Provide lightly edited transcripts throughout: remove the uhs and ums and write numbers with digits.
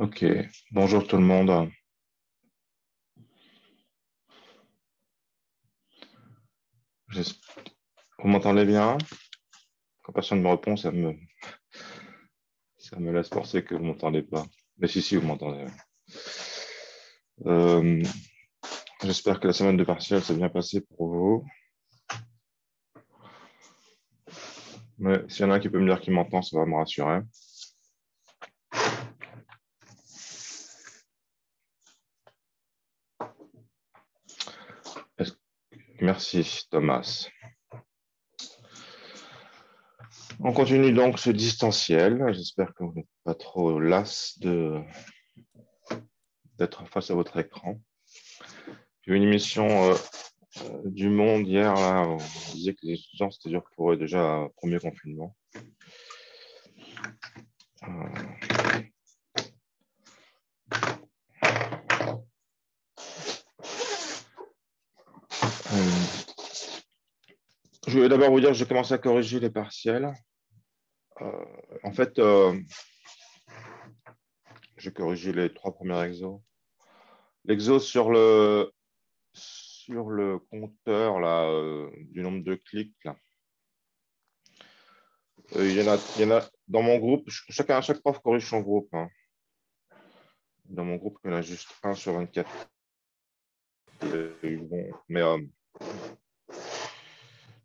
Ok, bonjour tout le monde. J'espère- Vous m'entendez bien? Quand personne ne me répond, ça me laisse penser que vous ne m'entendez pas. Mais si, vous m'entendez. Euh, J'espère que la semaine de partiel s'est bien passée pour vous. Mais s'il y en a un qui peut me dire qu'il m'entend, ça va me rassurer. Est-ce- Merci, Thomas. On continue donc ce distanciel. J'espère que vous n'êtes pas trop las d'être face à votre écran. J'ai eu une émission du Monde hier, là, où on disait que les étudiants, c'était dur pour eux déjà, premier confinement. Euh, je vais d'abord vous dire que j'ai commencé à corriger les partiels. Euh, En fait, j'ai corrigé les trois premiers exos. L'exo sur le compteur là, du nombre de clics, là. Il y en a dans mon groupe. Chaque prof corrige son groupe, hein. Dans mon groupe, il y en a juste un sur 24. Bon, mais de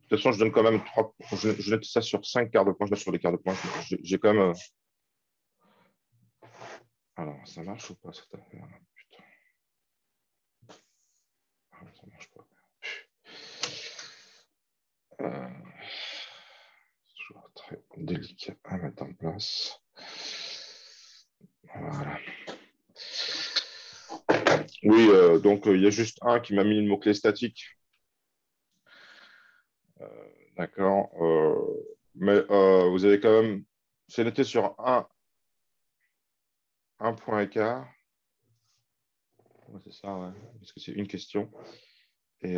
toute façon, je donne quand même trois. Je note ça sur 5 quarts de point. Je note sur les quarts de point. J'ai quand même. Alors, ça marche ou pas cette affaire? Putain, ça marche pas. C'est toujours très délicat à mettre en place. Voilà. Oui, donc il y a juste un qui m'a mis le mot-clé statique. D'accord. Mais vous avez quand même. C'est noté sur un point écart. Ouais, c'est ça, ouais. Parce que c'est une question. Et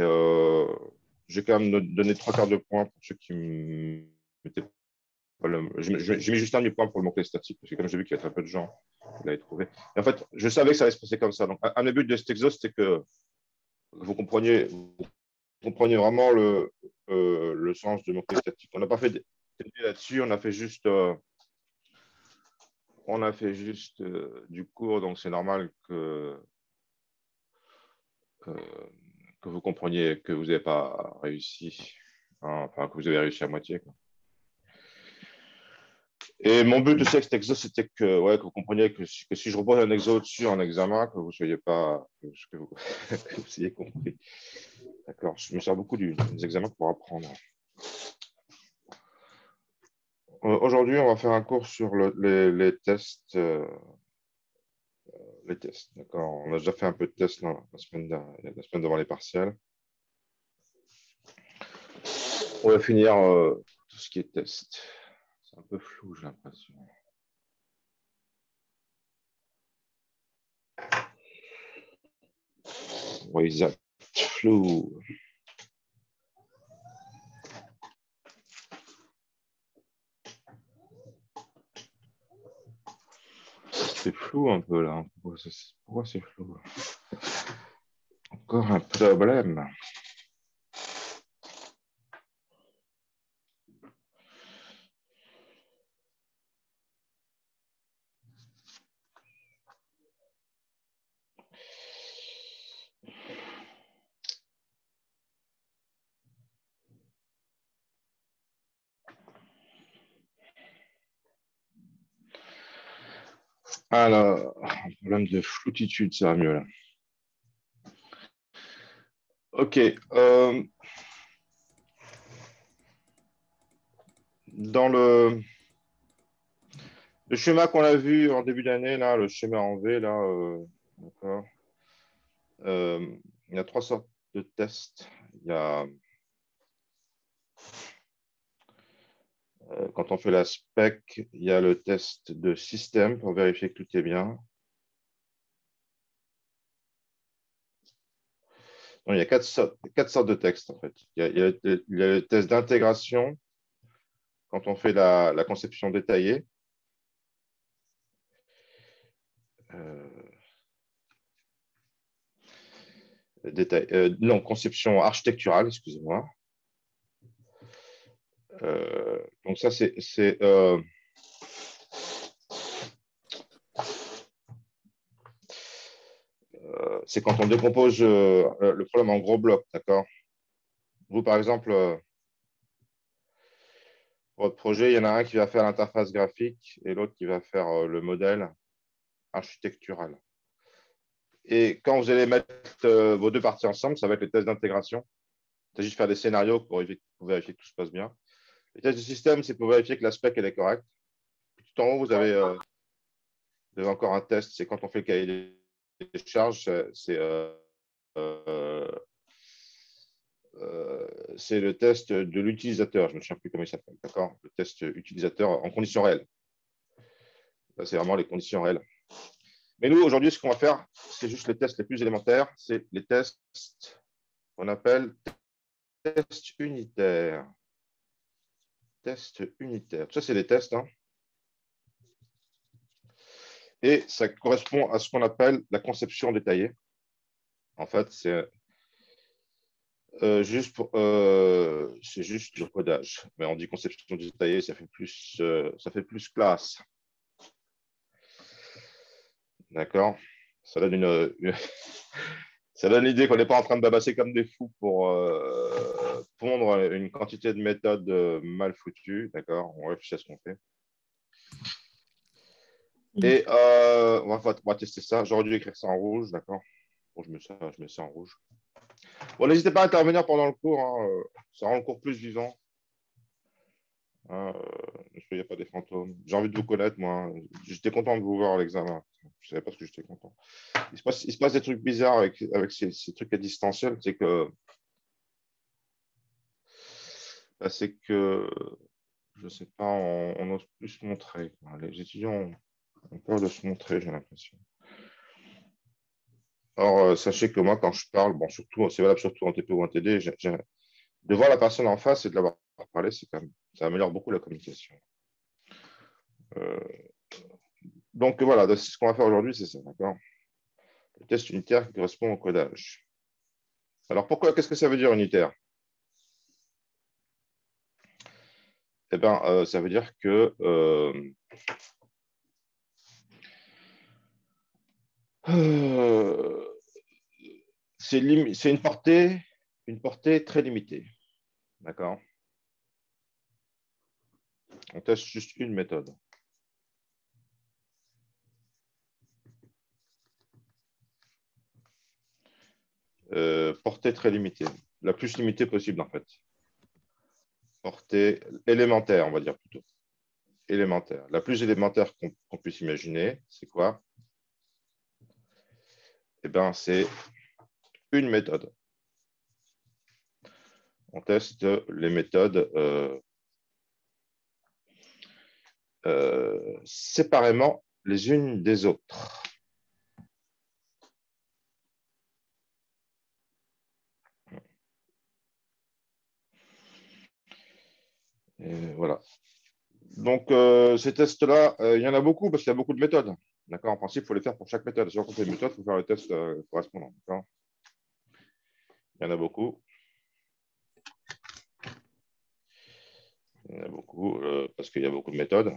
j'ai quand même donné trois quarts de point pour ceux qui mettaient pas le. J'ai mis juste un demi-point pour le mot-clé statique, parce que comme j'ai vu qu'il y a très peu de gens qui l'avaient trouvé. Et en fait, je savais que ça allait se passer comme ça. Donc, un des buts de cet exo, c'était que vous compreniez vraiment le sens de mot-clé statique. On n'a pas fait d'idée là-dessus, on a fait juste du cours, donc c'est normal que vous compreniez que vous n'avez pas réussi, hein, enfin que vous avez réussi à moitié, quoi. Et mon but aussi avec cet exo, c'était que, ouais, que vous compreniez que si je repose un exo dessus en examen, que vous soyez pas, que vous, que vous ayez compris. D'accord. Je me sers beaucoup des examens pour apprendre. Aujourd'hui, on va faire un cours sur les tests. Les tests, d'accord. On a déjà fait un peu de tests la semaine devant les partiels. On va finir tout ce qui est test. C'est un peu flou, j'ai l'impression. Oui, exact. Flou. C'est flou un peu là. Pourquoi c'est flou? Encore un problème. Alors, un problème de floutitude, ça va mieux là. Ok. Dans le schéma qu'on a vu en début d'année, là, le schéma en V, là, d'accord. Il y a trois sortes de tests. Il y a, quand on fait la spec, il y a le test de système pour vérifier que tout est bien. Non, il y a quatre sortes de textes, en fait. Il y a le test d'intégration quand on fait la conception détaillée. détail, non, conception architecturale, excusez-moi. Donc ça, c'est quand on décompose le problème en gros blocs, d'accord? Vous, par exemple, pour votre projet, il y en a un qui va faire l'interface graphique et l'autre qui va faire le modèle architectural. Et quand vous allez mettre vos deux parties ensemble, ça va être les tests d'intégration. Il s'agit de faire des scénarios pour vérifier que tout se passe bien. Les tests de système, c'est pour vérifier que l'aspect est correct. Tout en haut, vous avez encore un test, c'est quand on fait le cahier des charges, c'est le test de l'utilisateur. Je ne me souviens plus comment il s'appelle, d'accord? Le test utilisateur en conditions réelles. C'est vraiment les conditions réelles. Mais nous, aujourd'hui, ce qu'on va faire, c'est juste les tests les plus élémentaires. C'est les tests qu'on appelle tests unitaires. Tests unitaires. Ça, c'est les tests. Hein. Et ça correspond à ce qu'on appelle la conception détaillée. En fait, c'est juste le codage. Mais on dit conception détaillée, ça fait plus classe. D'accord? Ça donne ça donne l'idée qu'on n'est pas en train de babasser comme des fous pour pondre une quantité de méthodes mal foutues. D'accord? On réfléchit à ce qu'on fait. Et on va tester ça. J'aurais dû écrire ça en rouge, d'accord? Bon, je mets ça en rouge. Bon, n'hésitez pas à intervenir pendant le cours. Hein. Ça rend le cours plus vivant. Hein, ne soyez pas des fantômes. J'ai envie de vous connaître, moi. J'étais content de vous voir à l'examen. Je ne savais pas ce que j'étais content. Il se passe des trucs bizarres avec ces trucs à distanciel. C'est que, je ne sais pas, on n'ose plus se montrer. Les étudiants ont peur de se montrer, j'ai l'impression. Alors, sachez que moi, quand je parle, bon, surtout, c'est valable surtout en TP ou en TD, de voir la personne en face et de l'avoir parlé, ça améliore beaucoup la communication. Euh, donc voilà, ce qu'on va faire aujourd'hui, c'est ça, d'accord? Le test unitaire qui correspond au codage. Alors pourquoi, qu'est-ce que ça veut dire unitaire? Eh bien, ça veut dire que c'est une portée très limitée. D'accord? On teste juste une méthode. Portée très limitée. La plus limitée possible, en fait. Portée élémentaire, on va dire plutôt. Élémentaire. La plus élémentaire qu'on puisse imaginer, c'est quoi? Eh bien, c'est une méthode. On teste les méthodes séparément les unes des autres. Et voilà. Donc, ces tests-là, il y en a beaucoup parce qu'il y a beaucoup de méthodes. D'accord? En principe, il faut les faire pour chaque méthode. Si on fait une méthode, il faut faire le test correspondant. D'accord? Il y en a beaucoup. Il y en a beaucoup parce qu'il y a beaucoup de méthodes.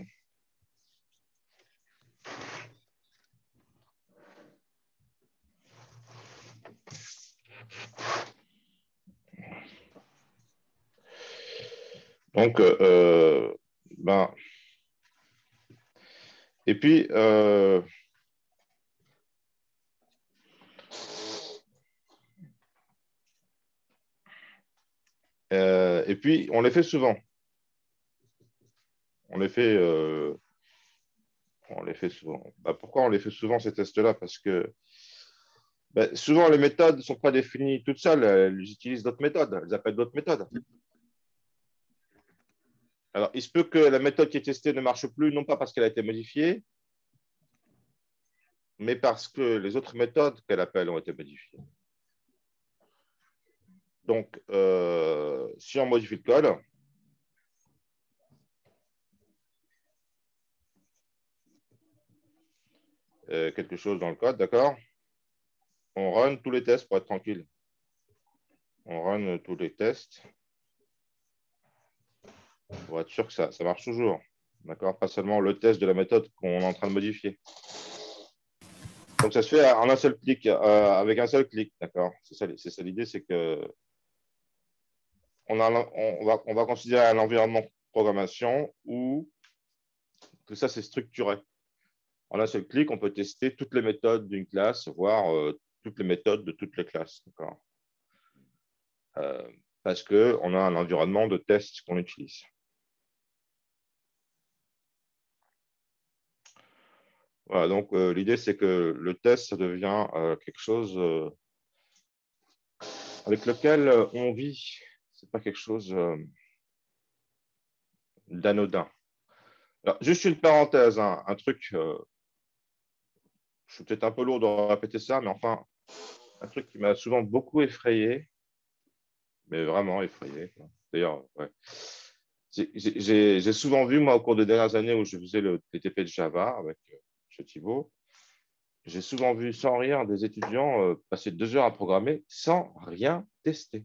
Donc, et puis, on les fait souvent. On les fait souvent. Pourquoi on les fait souvent, ces tests-là? Parce que souvent, les méthodes ne sont pas définies toutes seules. Elles utilisent d'autres méthodes. Elles appellent d'autres méthodes. Alors, il se peut que la méthode qui est testée ne marche plus, non pas parce qu'elle a été modifiée, mais parce que les autres méthodes qu'elle appelle ont été modifiées. Donc, si on modifie le code, quelque chose dans le code, d'accord? On run tous les tests pour être tranquille. On run tous les tests pour être sûr que ça marche toujours. D'accord? Pas seulement le test de la méthode qu'on est en train de modifier. Donc, ça se fait en un seul clic, avec un seul clic. D'accord? C'est ça l'idée, c'est que on va considérer un environnement de programmation où tout ça, c'est structuré. En un seul clic, on peut tester toutes les méthodes d'une classe, voire toutes les méthodes de toutes les classes. D'accord? Parce qu'on a un environnement de test qu'on utilise. Voilà, donc l'idée, c'est que le test, ça devient quelque chose avec lequel on vit. Ce n'est pas quelque chose d'anodin. Alors, juste une parenthèse, hein, un truc, je suis peut-être un peu lourd de répéter ça, mais enfin, un truc qui m'a souvent beaucoup effrayé, mais vraiment effrayé. D'ailleurs, ouais. J'ai souvent vu, moi, au cours des dernières années où je faisais le TTP de Java avec chez Thibaut, j'ai souvent vu, sans rire, des étudiants passer 2 heures à programmer sans rien tester.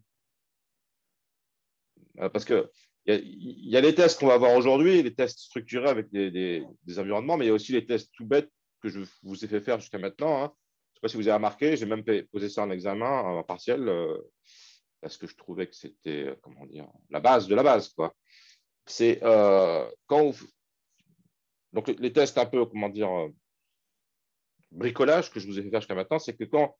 Parce que il y a les tests qu'on va voir aujourd'hui, les tests structurés avec des environnements, mais il y a aussi les tests tout bêtes que je vous ai fait faire jusqu'à maintenant. Hein. Je ne sais pas si vous avez remarqué, j'ai même posé ça en examen, en partiel, parce que je trouvais que c'était, comment dire, la base de la base, quoi. C'est quand vous... Donc les tests un peu, comment dire, bricolage que je vous ai fait faire jusqu'à maintenant, c'est que quand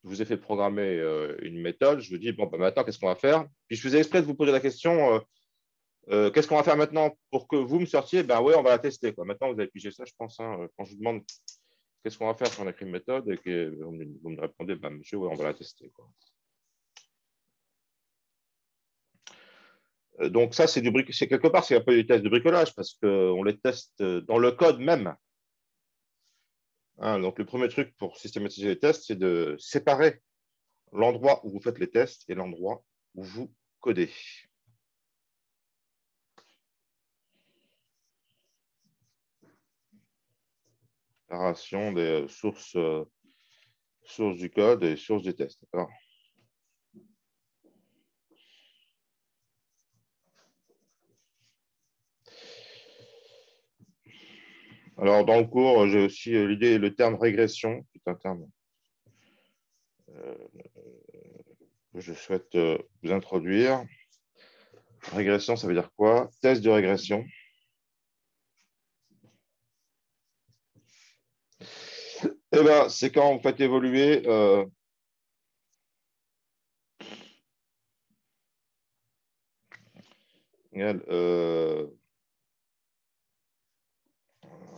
je vous ai fait programmer une méthode, je vous dis, bon, ben, maintenant, qu'est-ce qu'on va faire? Puis je faisais exprès de vous poser la question, qu'est-ce qu'on va faire maintenant pour que vous me sortiez? Ben oui, on va la tester. Quoi. Maintenant, vous avez pigé ça, je pense. Hein, quand je vous demande qu'est-ce qu'on va faire si on a écrit une méthode et que vous me répondez, ben, monsieur, oui, on va la tester. Quoi. Donc ça, c'est quelque part, c'est un peu des tests de bricolage parce qu'on les teste dans le code même. Hein, donc le premier truc pour systématiser les tests, c'est de séparer l'endroit où vous faites les tests et l'endroit où vous codez. Séparation des sources du code et sources des tests. Alors, dans le cours, j'ai aussi l'idée, le terme régression, qui est un terme que je souhaite vous introduire. Régression, ça veut dire quoi? Test de régression. Eh ben, c'est quand vous faites évoluer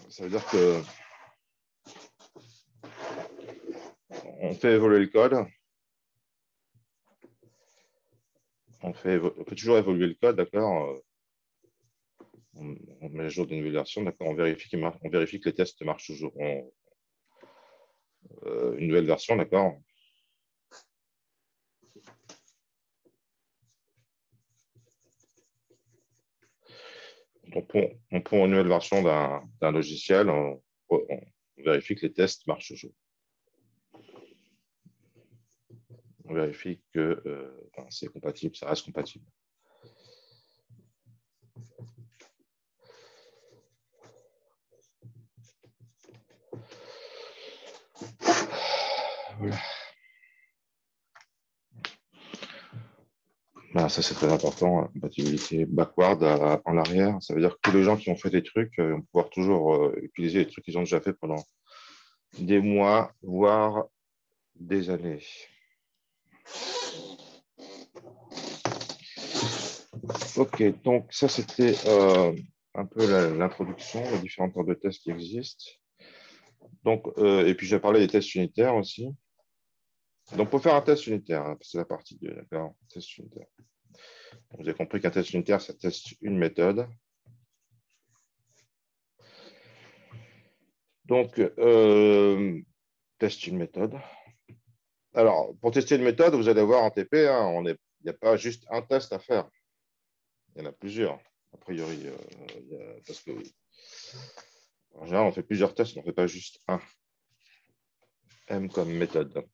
ça veut dire que on fait évoluer le code. On peut toujours évoluer le code, d'accord? On met à jour des nouvelles versions, d'accord? On vérifie que les tests marchent toujours. Une nouvelle version, d'accord? On prend une nouvelle version d'un logiciel, on vérifie que les tests marchent toujours. On vérifie que c'est compatible, ça reste compatible. Voilà. Ben, ça, c'est très important. Compatibilité backward en arrière. Ça veut dire que tous les gens qui ont fait des trucs vont pouvoir toujours utiliser les trucs qu'ils ont déjà fait pendant des mois, voire des années. OK, donc ça, c'était un peu l'introduction aux différents types de tests qui existent. Donc, et puis, j'ai parlé des tests unitaires aussi. Donc, pour faire un test unitaire, hein, c'est la partie 2, d'accord? Test unitaire. Vous avez compris qu'un test unitaire, ça teste une méthode. Donc, teste une méthode. Alors, pour tester une méthode, vous allez voir en TP, hein, il n'y a pas juste un test à faire. Il y en a plusieurs, a priori. Parce que, en général, on fait plusieurs tests, on ne fait pas juste un. M comme méthode.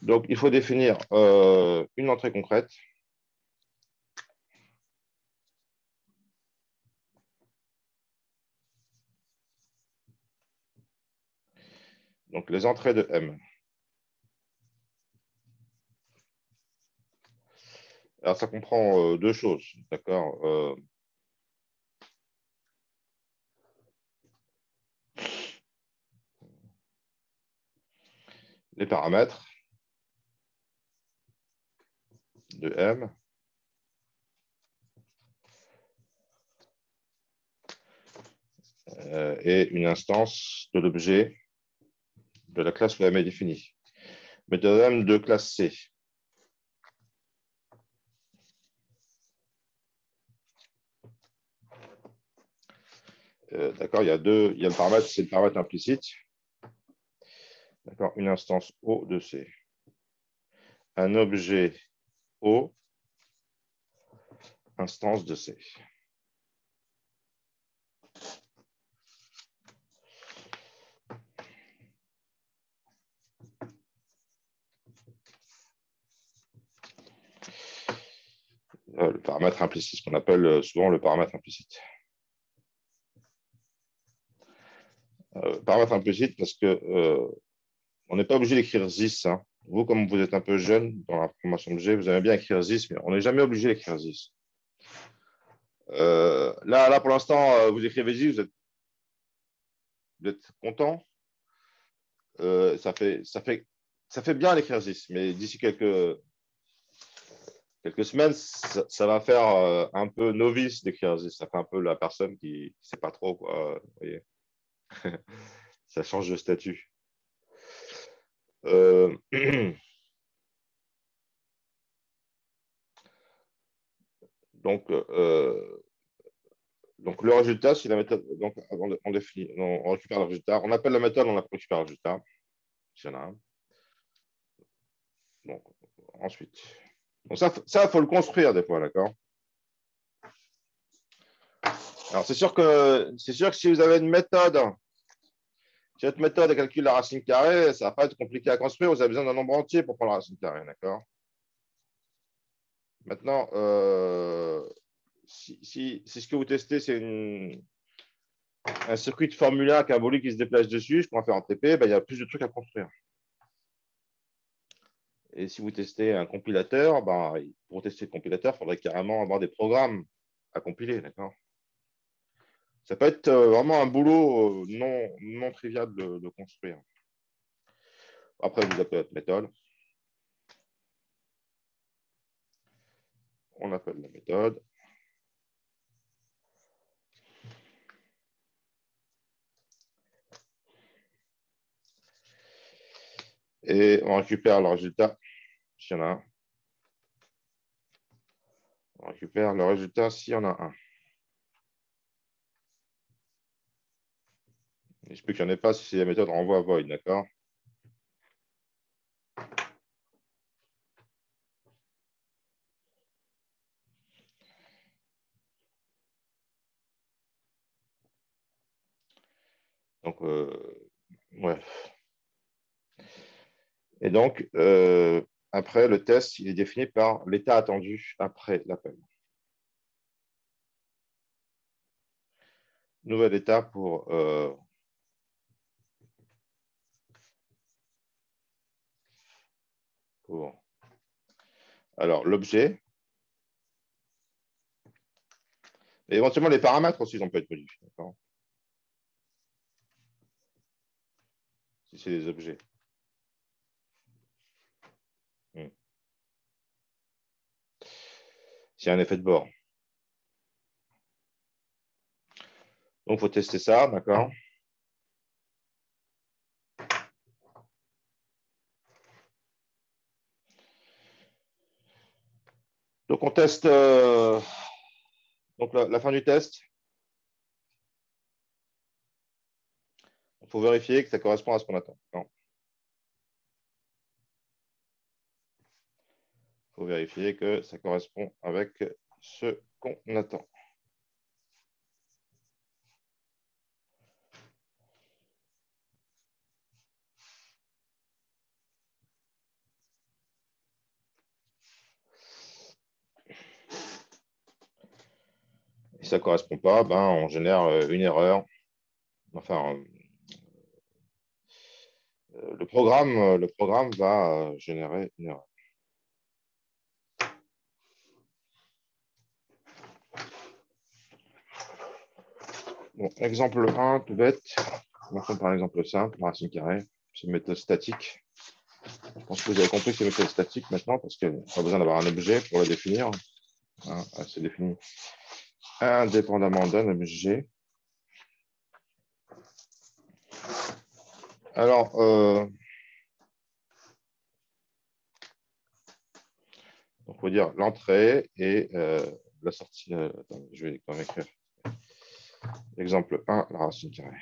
Donc, il faut définir une entrée concrète. Donc, les entrées de M. Alors, ça comprend deux choses, d'accord. Les paramètres de M et une instance de l'objet de la classe où M est définie. Méthode M de classe C. D'accord, il y a le paramètre, c'est le paramètre implicite. D'accord, une instance O de C. Un objet O, instance de C. Le paramètre implicite, ce qu'on appelle souvent le paramètre implicite. Paramètre implicite parce que on n'est pas obligé d'écrire ZIS. Hein. Vous, comme vous êtes un peu jeune dans la programmation de G, vous aimez bien écrire ZIS, mais on n'est jamais obligé d'écrire ZIS. Là, pour l'instant, vous écrivez ZIS, vous êtes content. Ça fait bien d'écrire ZIS, mais d'ici quelques semaines, ça va faire un peu novice d'écrire ZIS. Ça fait un peu la personne qui ne sait pas trop, quoi. Vous voyez. Ça change de statut. Donc, le résultat, c'est la méthode. Donc, on définit, on récupère le résultat. On appelle la méthode, on récupère le résultat. S'il y en a un. Donc, ensuite. Donc, ça, il faut le construire des fois, d'accord? Alors, c'est sûr que si vous avez une méthode, si votre méthode calcule la racine carrée, ça ne va pas être compliqué à construire. Vous avez besoin d'un nombre entier pour prendre la racine carrée, d'accord? Maintenant, si ce que vous testez, c'est un circuit de formula avec un bolide qui se déplace dessus, je pourrais faire en TP, ben, il y a plus de trucs à construire. Et si vous testez un compilateur, ben, pour tester le compilateur, il faudrait carrément avoir des programmes à compiler, d'accord? Ça peut être vraiment un boulot non trivial de construire. Après, vous appelez votre méthode. On appelle la méthode. Et on récupère le résultat, s'il y en a un. On récupère le résultat s'il y en a un. Il se peut qu'il n'y en ait pas si la méthode renvoie void, d'accord? Donc, ouais. Et donc, après, le test, il est défini par l'état attendu après l'appel. Nouvel état pour alors l'objet. Et éventuellement, les paramètres aussi, on peut être modifiés. Si c'est des objets. S'il y a un effet de bord. Donc, il faut tester ça, d'accord? Donc, on teste donc la fin du test. Il faut vérifier que ça correspond à ce qu'on attend. Il faut vérifier que ça correspond avec ce qu'on attend. Si ça ne correspond pas, ben, on génère une erreur. Enfin, le programme va générer une erreur. Bon, exemple 1, tout bête. Commençons par l'exemple simple, la racine carrée. C'est une méthode statique. Je pense que vous avez compris que c'est une méthode statique maintenant parce qu'il n'y a pas besoin d'avoir un objet pour la définir. Hein, elle se définit indépendamment d'un objet. Alors, donc on va dire l'entrée et la sortie. Attends, je vais quand même écrire. Exemple 1, la racine carrée.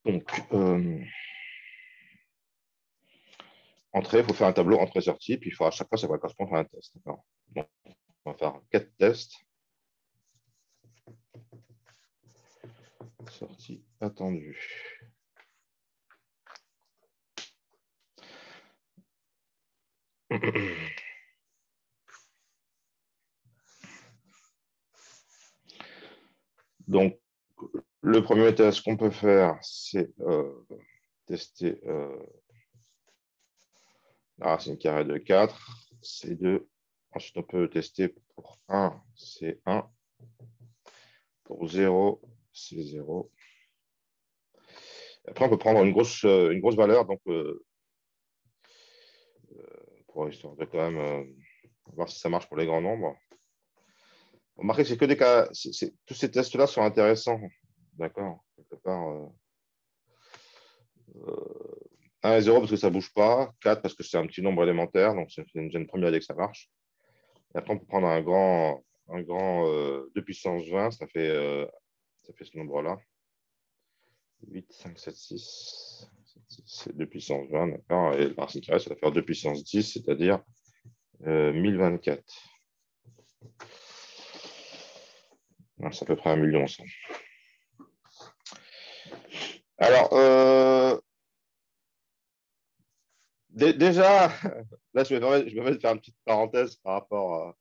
Donc, entrée, il faut faire un tableau entrée-sortie, puis il faut à chaque fois, ça va correspondre à un test. Donc, on va faire 4 tests. Sortie attendue. Donc, le premier test qu'on peut faire, c'est tester la racine carrée de 4, c'est 2. Ensuite, on peut tester pour 1, c'est 1. Pour 0, c'est 0. Après, on peut prendre une grosse valeur, donc pour histoire de quand même voir si ça marche pour les grands nombres. Remarquez que c'est que des cas. Tous ces tests-là sont intéressants. D'accord. Quelque part. 1 et 0 parce que ça ne bouge pas. 4 parce que c'est un petit nombre élémentaire. Donc, c'est une première idée que ça marche. Et après, on peut prendre un grand 2 puissance 20. Ça fait ce nombre-là. 8, 5, 7, 6. C'est 2 puissance 20. D'accord. Et la racine carrée, ça va faire 2 puissance 10, c'est-à-dire 1024. C'est à peu près 1 million, ça. Alors, déjà, là, je me permets de faire une petite parenthèse par rapport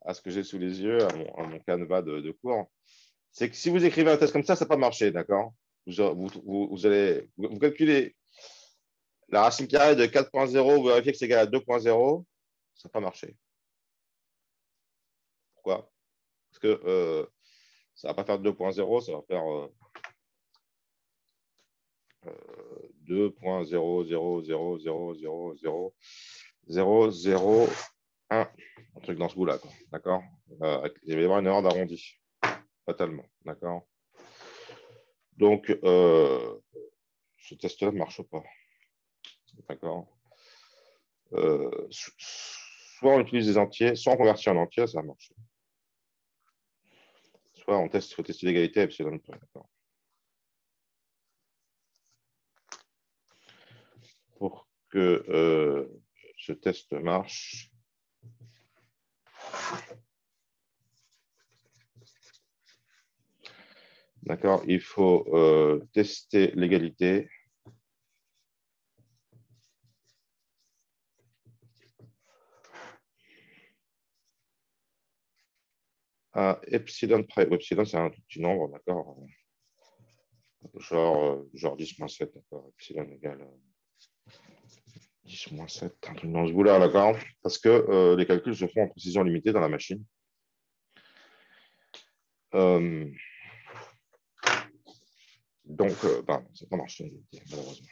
à ce que j'ai sous les yeux, à mon canevas de cours. C'est que si vous écrivez un test comme ça ne va pas marcher, d'accord? Vous calculez la racine carrée de 4.0, vous vérifiez que c'est égal à 2.0, ça ne va pas marcher. Pourquoi? Parce que ça ne va pas faire 2.0, ça va faire 2.00000000001, un truc dans ce goût-là, d'accord? Il va y avoir une erreur d'arrondi, fatalement, d'accord? Donc, ce test-là ne marche pas, d'accord? Soit on utilise des entiers, soit on convertit en entier, ça marche. Soit on faut tester l'égalité à epsilon près, d'accord? Pour que ce test marche, d'accord, il faut tester l'égalité à epsilon près. Epsilon, c'est un tout petit nombre, d'accord? Genre 10 moins 7, d'accord? Epsilon égale 10 moins 7, un truc dans ce goût-là, d'accord? Parce que les calculs se font en précision limitée dans la machine. Donc, ça n'a pas marché, malheureusement.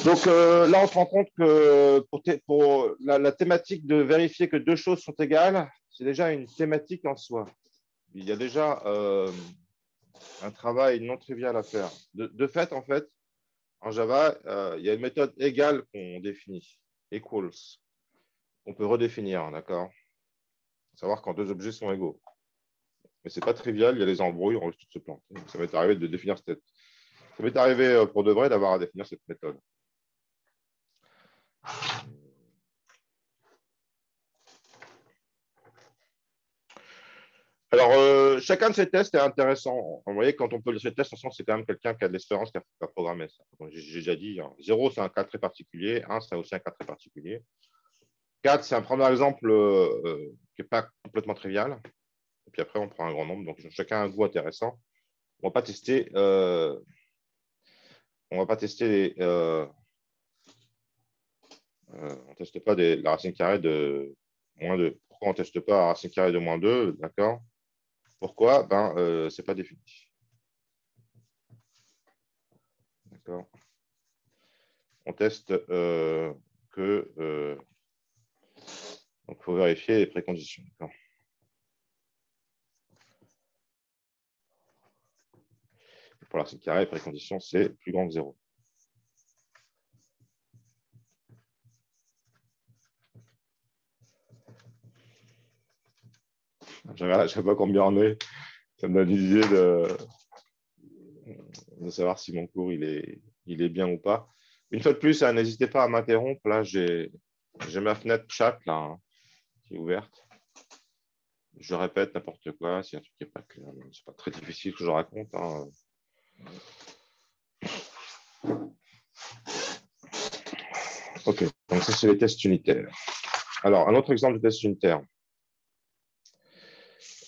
Donc là, on se rend compte que pour la thématique de vérifier que deux choses sont égales, c'est déjà une thématique en soi. Il y a déjà un travail non trivial à faire. De fait, en fait, en Java, il y a une méthode égale qu'on définit, equals. On peut redéfinir, d'accord? Savoir quand deux objets sont égaux. Mais ce n'est pas trivial, il y a des embrouilles, on risque de se planter. Ça m'est arrivé de définir ça m'est arrivé pour de vrai d'avoir à définir cette méthode. chacun de ces tests est intéressant. Vous voyez, quand on peut lire ces tests, on sent que c'est quand même quelqu'un qui a de l'expérience, qui a programmé ça. J'ai déjà dit, hein. 0, c'est un cas très particulier. 1, c'est aussi un cas très particulier. 4, c'est un premier exemple qui n'est pas complètement trivial. Et puis après, on prend un grand nombre. Donc, chacun a un goût intéressant. On ne va pas tester, on ne teste pas la racine carrée de moins 2. Pourquoi on ne teste pas la racine carrée de moins 2? D'accord. Pourquoi? Ce n'est pas défini. D'accord. On teste que. Donc, il faut vérifier les préconditions. Pour la racine carrée, les préconditions, c'est plus grand que 0. Je ne sais pas combien on est. Ça me donne une idée de savoir si mon cours il est bien ou pas. Une fois de plus, n'hésitez pas à m'interrompre. Là, j'ai ma fenêtre chat là, hein, qui est ouverte. Je répète n'importe quoi. Si un truc n'est pas clair, c'est pas très difficile que je raconte. Hein. OK, donc ça, c'est les tests unitaires. Alors, un autre exemple de test unitaire.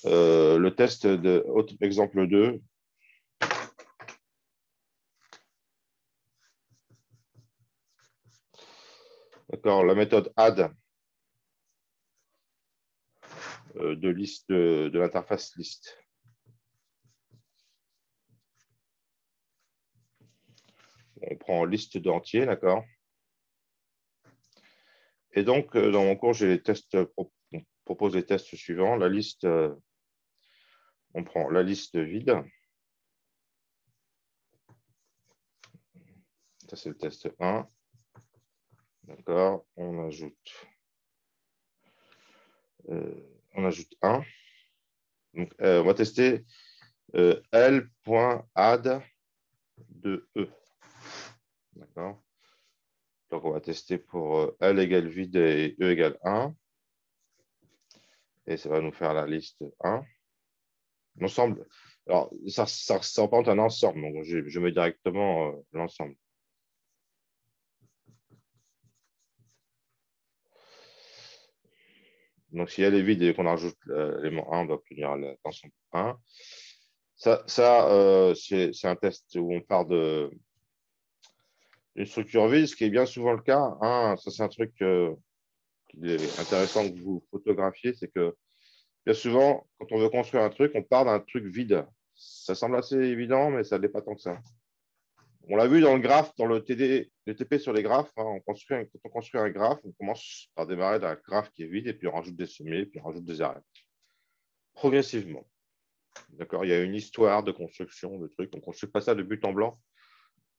Le test de exemple 2. D'accord, la méthode add de liste de l'interface liste. On prend liste d'entiers, d'accord. Et donc, dans mon cours, j'ai les tests, on propose les tests suivants. La liste, on prend la liste vide. Ça, c'est le test 1. D'accord. On ajoute 1. Donc, on va tester L.add de E. D'accord. Donc, on va tester pour L égale vide et E égale 1. Et ça va nous faire la liste 1. L'ensemble. Alors, ça représente un ensemble. Donc, je mets directement l'ensemble. Donc, si elle est vide et qu'on ajoute l'élément 1, on va obtenir l'ensemble 1. Ça c'est un test où on part d'une structure vide, ce qui est bien souvent le cas. Hein. Ça, c'est un truc qui est intéressant que vous photographiez, c'est que bien souvent, quand on veut construire un truc, on part d'un truc vide. Ça semble assez évident, mais ça ne l'est pas tant que ça. On l'a vu dans le graphe, dans le TP sur les graphes. Hein, quand on construit un graphe, on commence par démarrer d'un graphe qui est vide, et puis on rajoute des sommets, puis on rajoute des arêtes. Progressivement. D'accord. Il y a une histoire de construction, de trucs. On ne construit pas ça de but en blanc.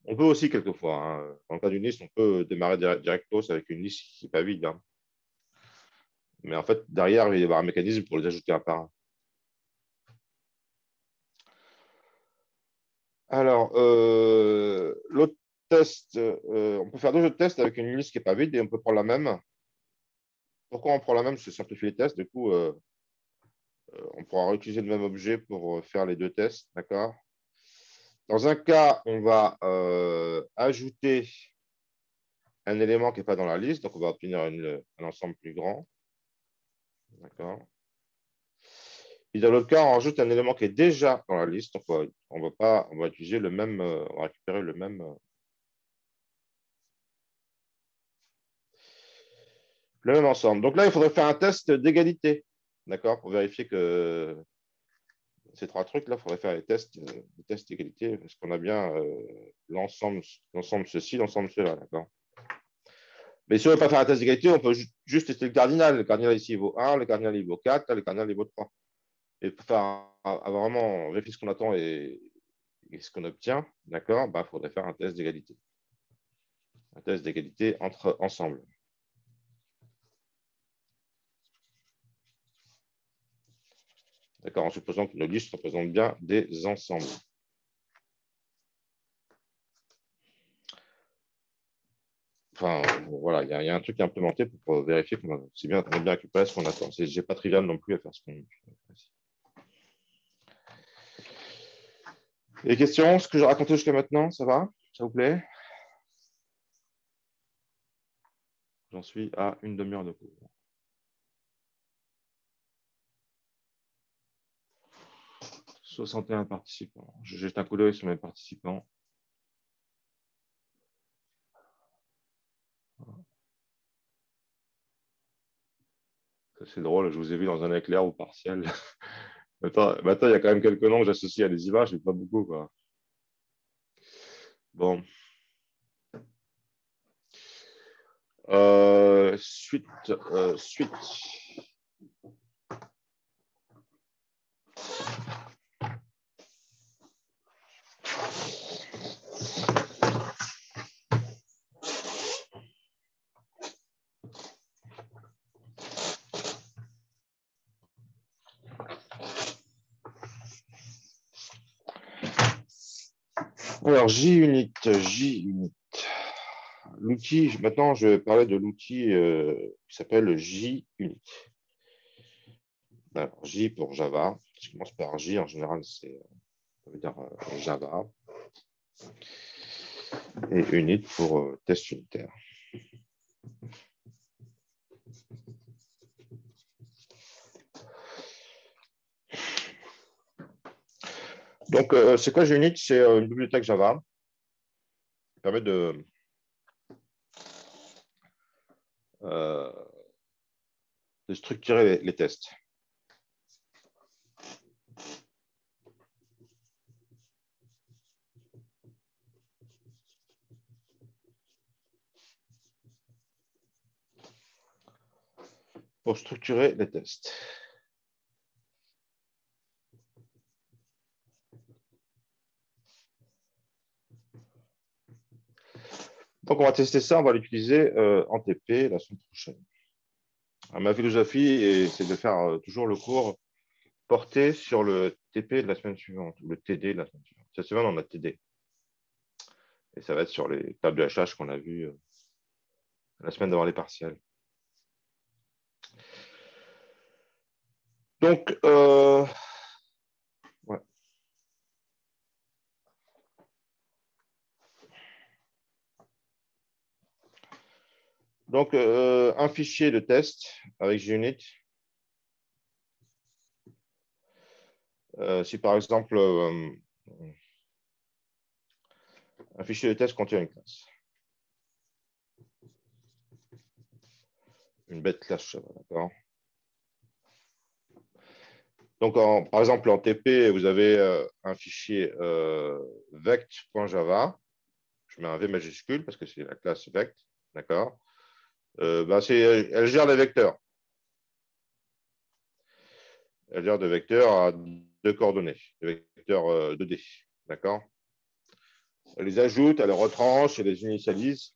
On peut aussi, quelquefois, hein. Dans le cas d'une liste, on peut démarrer directos avec une liste qui n'est pas vide. Hein. Mais en fait, derrière, il va y avoir un mécanisme pour les ajouter un par un. Alors, l'autre test, on peut faire deux autres tests avec une liste qui n'est pas vide et on peut prendre la même. Pourquoi on prend la même? C'est simplifier les tests. Du coup, on pourra réutiliser le même objet pour faire les deux tests. D'accord. Dans un cas, on va ajouter un élément qui n'est pas dans la liste, donc on va obtenir un ensemble plus grand. D'accord. Et dans l'autre cas, on rajoute un élément qui est déjà dans la liste, donc on va utiliser le même, on va récupérer le même ensemble. Donc là, il faudrait faire un test d'égalité, d'accord, pour vérifier que ces trois trucs-là, il faudrait faire les tests d'égalité, parce qu'on a bien l'ensemble ceci, l'ensemble cela, d'accord. Mais si on ne veut pas faire un test d'égalité, on peut juste tester le cardinal. Le cardinal ici il vaut 1, le cardinal il vaut 4, le cardinal il vaut 3. Et pour faire vraiment vérifier ce qu'on attend et ce qu'on obtient, d'accord, il faudrait faire un test d'égalité. Un test d'égalité entre ensembles. D'accord, en supposant que nos listes représentent bien des ensembles. Enfin, voilà, il y a un truc à implémenter pour vérifier qu'on c'est bien, on a bien récupéré ce qu'on attend. Je n'ai pas trivial non plus à faire ce qu'on. Les questions, ce que j'ai raconté jusqu'à maintenant, ça va? Ça vous plaît? J'en suis à une demi-heure de cours. 61 participants. Je jette un coup d'œil sur mes participants. C'est drôle, je vous ai vu dans un éclair ou partiel. Maintenant, il y a quand même quelques noms que j'associe à des images, mais pas beaucoup, quoi. Bon. Suite. Suite. Alors, JUnit. JUnit. L'outil, maintenant, je vais parler de l'outil qui s'appelle JUnit. Alors, J pour Java. Je commence par J, en général, ça veut dire Java. Et Unit pour test unitaire. Donc, c'est quoi JUnit? C'est une bibliothèque Java qui permet euh, de structurer les tests. Pour structurer les tests. Donc, on va tester ça, on va l'utiliser en TP la semaine prochaine. Alors, ma philosophie, c'est de faire toujours le cours porté sur le TP de la semaine suivante, ou le TD de la semaine suivante. Cette semaine, on a TD. Et ça va être sur les tables de HH qu'on a vues la semaine d'avant les partiels. Donc, ouais. Donc un fichier de test avec JUnit. Si par exemple, un fichier de test contient une classe. Une bête classe, d'accord. Donc, par exemple, en TP, vous avez un fichier vect.java. Je mets un V majuscule parce que c'est la classe vect, d'accord. Elle gère les vecteurs. Elle gère des vecteurs à deux coordonnées, des vecteurs 2D, d'accord. Elle les ajoute, elle les retranche, elle les initialise.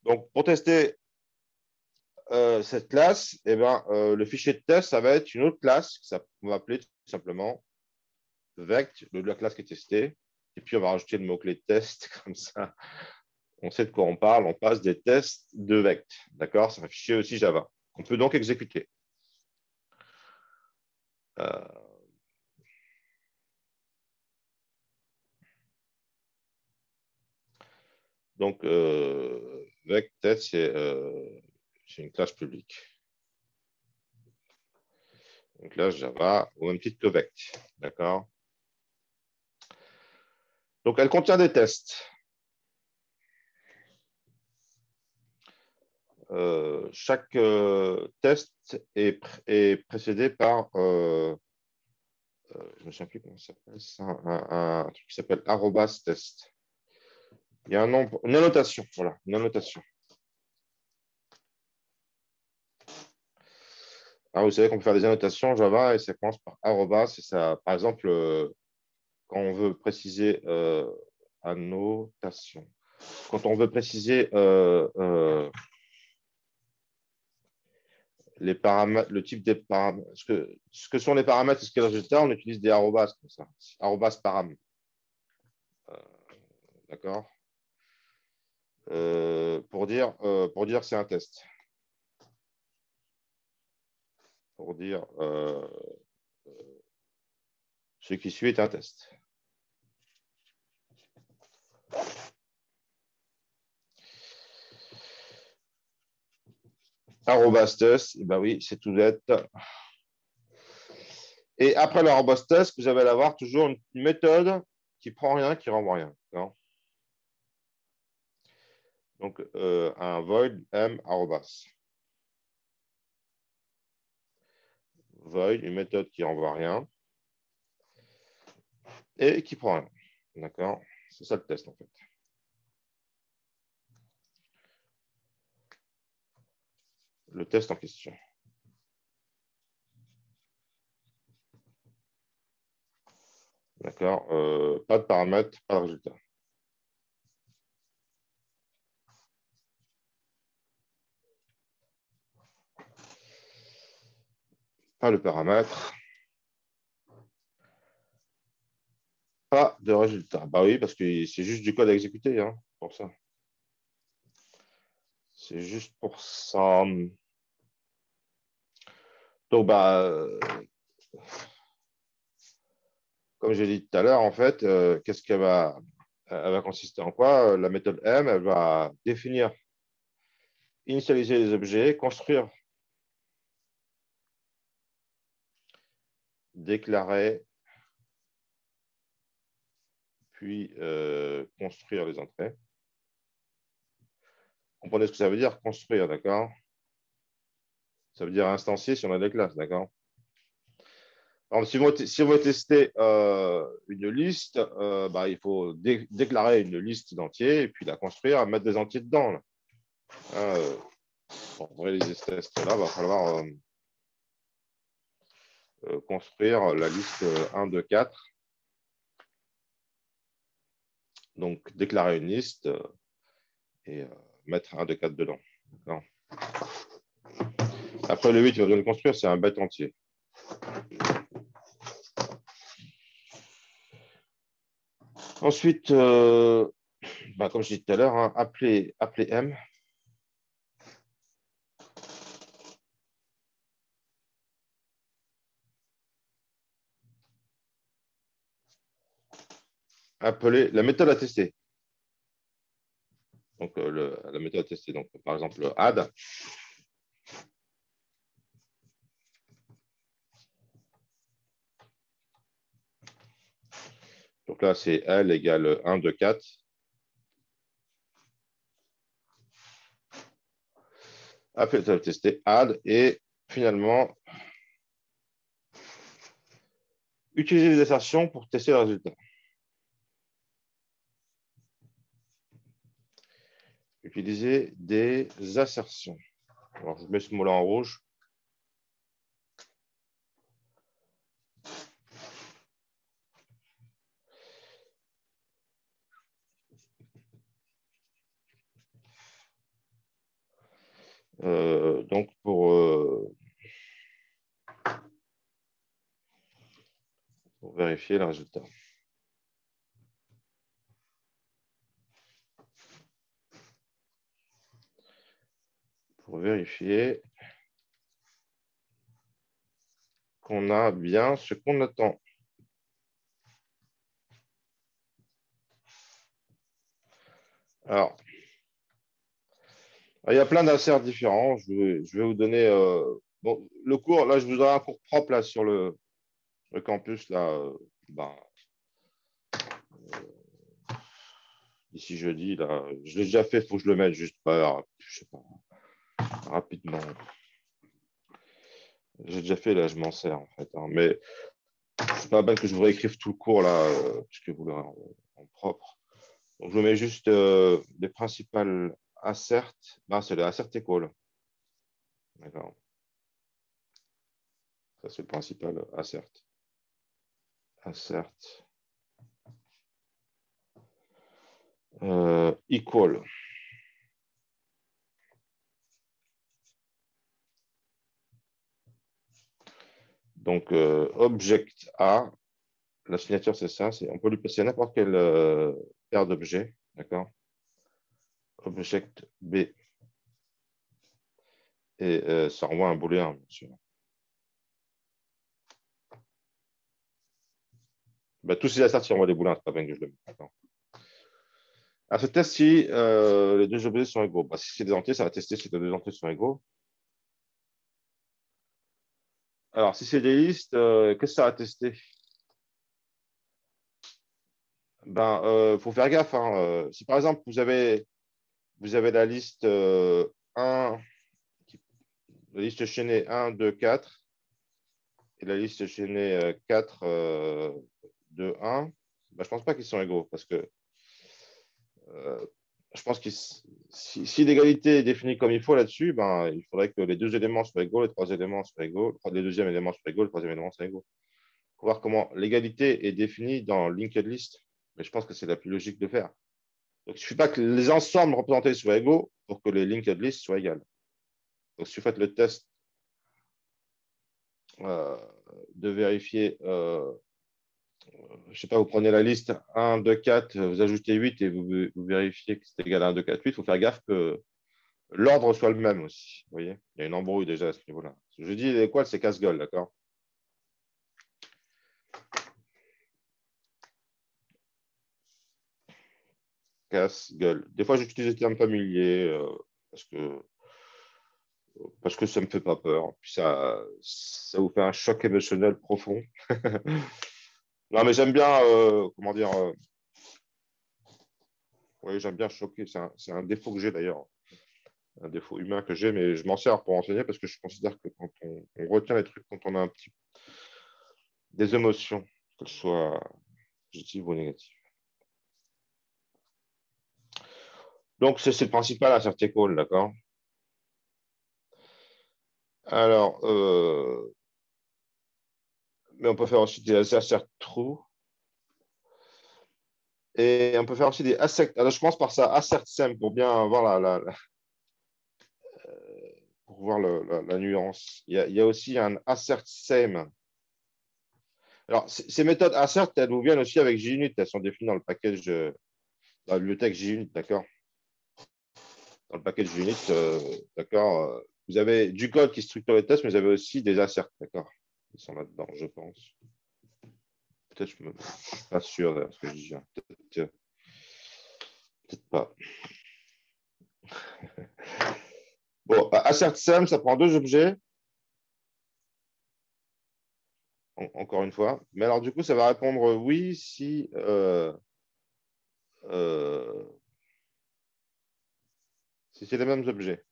Donc, pour tester cette classe, eh ben, le fichier de test, ça va être une autre classe qu'on va appeler tout simplement vect, de la classe qui est testée. Et puis, on va rajouter le mot-clé test, comme ça, on sait de quoi on parle. On passe des tests de vect. D'accord? C'est un fichier aussi Java. On peut donc exécuter. Euh, donc, vect test, c'est une classe publique. Une classe Java au même titre que vect. D'accord? Donc, elle contient des tests. Chaque test est précédé par, je ne me souviens plus comment ça s'appelle, un truc qui s'appelle arrobas test. Il y a un nom, une annotation, voilà, une annotation. Alors, vous savez qu'on peut faire des annotations Java et ça commence par arrobas. Et ça, par exemple, quand on veut préciser annotation, quand on veut préciser les paramètres, le type des paramètres, ce que sont les paramètres et ce qu'est le résultat, on utilise des arrobas comme ça, arrobas param. D'accord, pour dire c'est un test. Pour dire Ce qui suit est un test. Arrobas test, ben oui, c'est tout bête. Et après l'arrobas test, vous allez avoir toujours une méthode qui prend rien, qui renvoie rien. Donc, un void m arrobas. Void, une méthode qui renvoie rien et qui prend rien. D'accord? C'est ça le test, en fait. Le test en question. D'accord? Pas de paramètres, pas de résultat. Pas le paramètre. Pas de résultat. Bah oui, parce que c'est juste du code à exécuter, hein, pour ça. C'est juste pour ça. Donc, comme j'ai dit tout à l'heure, en fait, qu'est-ce qu'elle va, elle va consister en quoi? La méthode M, elle va définir, initialiser les objets, construire, déclarer, puis construire les entrées. Comprenez ce que ça veut dire, construire, d'accord? Ça veut dire instancier si on a des classes, d'accord? Alors, si vous voulez tester une liste, il faut déclarer une liste d'entiers et puis la construire, mettre des entiers dedans. Là. Pour réaliser ce test-là, il va falloir construire la liste 1, 2, 4. Donc, déclarer une liste et mettre 1, 2, 4 dedans. Après, le 8, il va le construire, c'est un bête entier. Ensuite, comme je disais tout à l'heure, hein, appeler M. Appeler la méthode à tester. Donc, la méthode à tester. Donc, par exemple, add. Donc là, c'est L égale 1, 2, 4. Après, ça va tester add et finalement, utiliser les assertions pour tester le résultat. Utiliser des assertions. Alors, je mets ce mot-là en rouge. Donc, pour vérifier le résultat. Pour vérifier qu'on a bien ce qu'on attend. Alors, il y a plein d'inserts différents. Je vais vous donner. Le cours, là, je vous donne un cours propre là, sur le campus. Là, d'ici jeudi, là, je l'ai déjà fait, il faut que je le mette juste je sais pas, rapidement. J'ai déjà fait, là, je m'en sers en fait. Hein, mais c'est pas bien que je vous réécrive tout le cours là, puisque vous l'aurez en propre. Donc, je vous mets juste les principales asserts. C'est le assert equal. D'accord. Ça, c'est le principal assert. Assert equal. Donc, object A, la signature, c'est ça. On peut lui passer n'importe quelle paire d'objets. D'accord. Object B. Et ça renvoie un booléen, bien sûr. Bah, tous ces asserts, si on voit des boulins, c'est pas bien que je le mette. Alors, ce test si les deux objets sont égaux. Bah, si c'est des entiers, ça va tester si les deux entiers sont égaux. Alors, si c'est des listes, qu'est-ce que ça va tester? Ben, faut faire gaffe, hein. Si par exemple, vous avez la liste 1, la liste chaînée 1, 2, 4, et la liste chaînée 4, 2, 1, ben, je ne pense pas qu'ils sont égaux, parce que euh, je pense que si l'égalité est définie comme il faut là-dessus, ben, il faudrait que les deux éléments soient égaux, les trois éléments soient égaux, les deuxièmes éléments soient égaux, le troisième élément soit égaux. Il faut voir comment l'égalité est définie dans linked list, mais je pense que c'est la plus logique de faire. Donc, il ne suffit pas que les ensembles représentés soient égaux pour que les linked lists soient égales. Donc, si vous faites le test euh, de vérifier, je ne sais pas, vous prenez la liste 1, 2, 4, vous ajoutez 8 et vous vérifiez que c'est égal à 1, 2, 4, 8, il faut faire gaffe que l'ordre soit le même aussi. Vous voyez, il y a une embrouille déjà à ce niveau-là. Je dis les quals, c'est casse-gueule, d'accord? Casse-gueule. Des fois, j'utilise des termes familiers parce que parce que ça ne me fait pas peur. Puis ça vous fait un choc émotionnel profond. Non, mais j'aime bien, comment dire, oui, j'aime bien choquer. C'est un défaut que j'ai d'ailleurs, un défaut humain que j'ai, mais je m'en sers pour enseigner parce que je considère que quand on retient les trucs, quand on a un petit, des émotions, qu'elles soient positives ou négatives. Donc, c'est le principal à certains calls, d'accord? Alors, mais on peut faire aussi des assert true. Et on peut faire aussi des assert. Alors, je commence par ça, assert sem, pour bien voir pour voir la nuance. Il y a aussi un assert same. Alors, ces méthodes assert, elles vous viennent aussi avec JUnit. Elles sont définies dans le package, dans la bibliothèque JUnit, d'accord? Dans le package JUnit, d'accord? Vous avez du code qui structure les tests, mais vous avez aussi des asserts, d'accord? Ils sont là-dedans, je pense. Peut-être, je ne suis pas sûr de ce que je dis. Hein. Peut-être pas. Bon, assert sum, ça prend deux objets, encore une fois. Mais alors, du coup, ça va répondre oui si euh, si c'est les mêmes objets.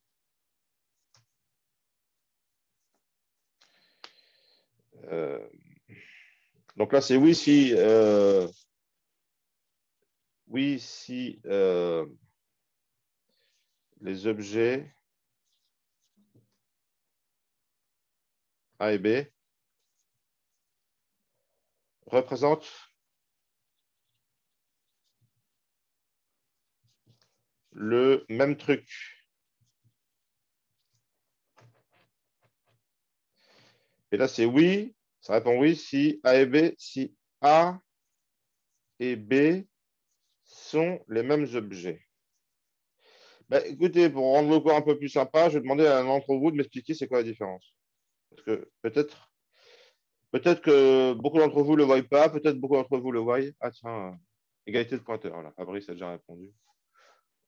Euh, donc là, c'est oui si les objets A et B représentent le même truc. Et là, c'est oui, ça répond oui si A et B, si A et B sont les mêmes objets. Bah, écoutez, pour rendre le cours un peu plus sympa, je vais demander à un d'entre vous de m'expliquer c'est quoi la différence. Parce que peut-être que beaucoup d'entre vous ne le voient pas, peut-être beaucoup d'entre vous le voient. Ah tiens, égalité de pointeur. Voilà, Fabrice a déjà répondu.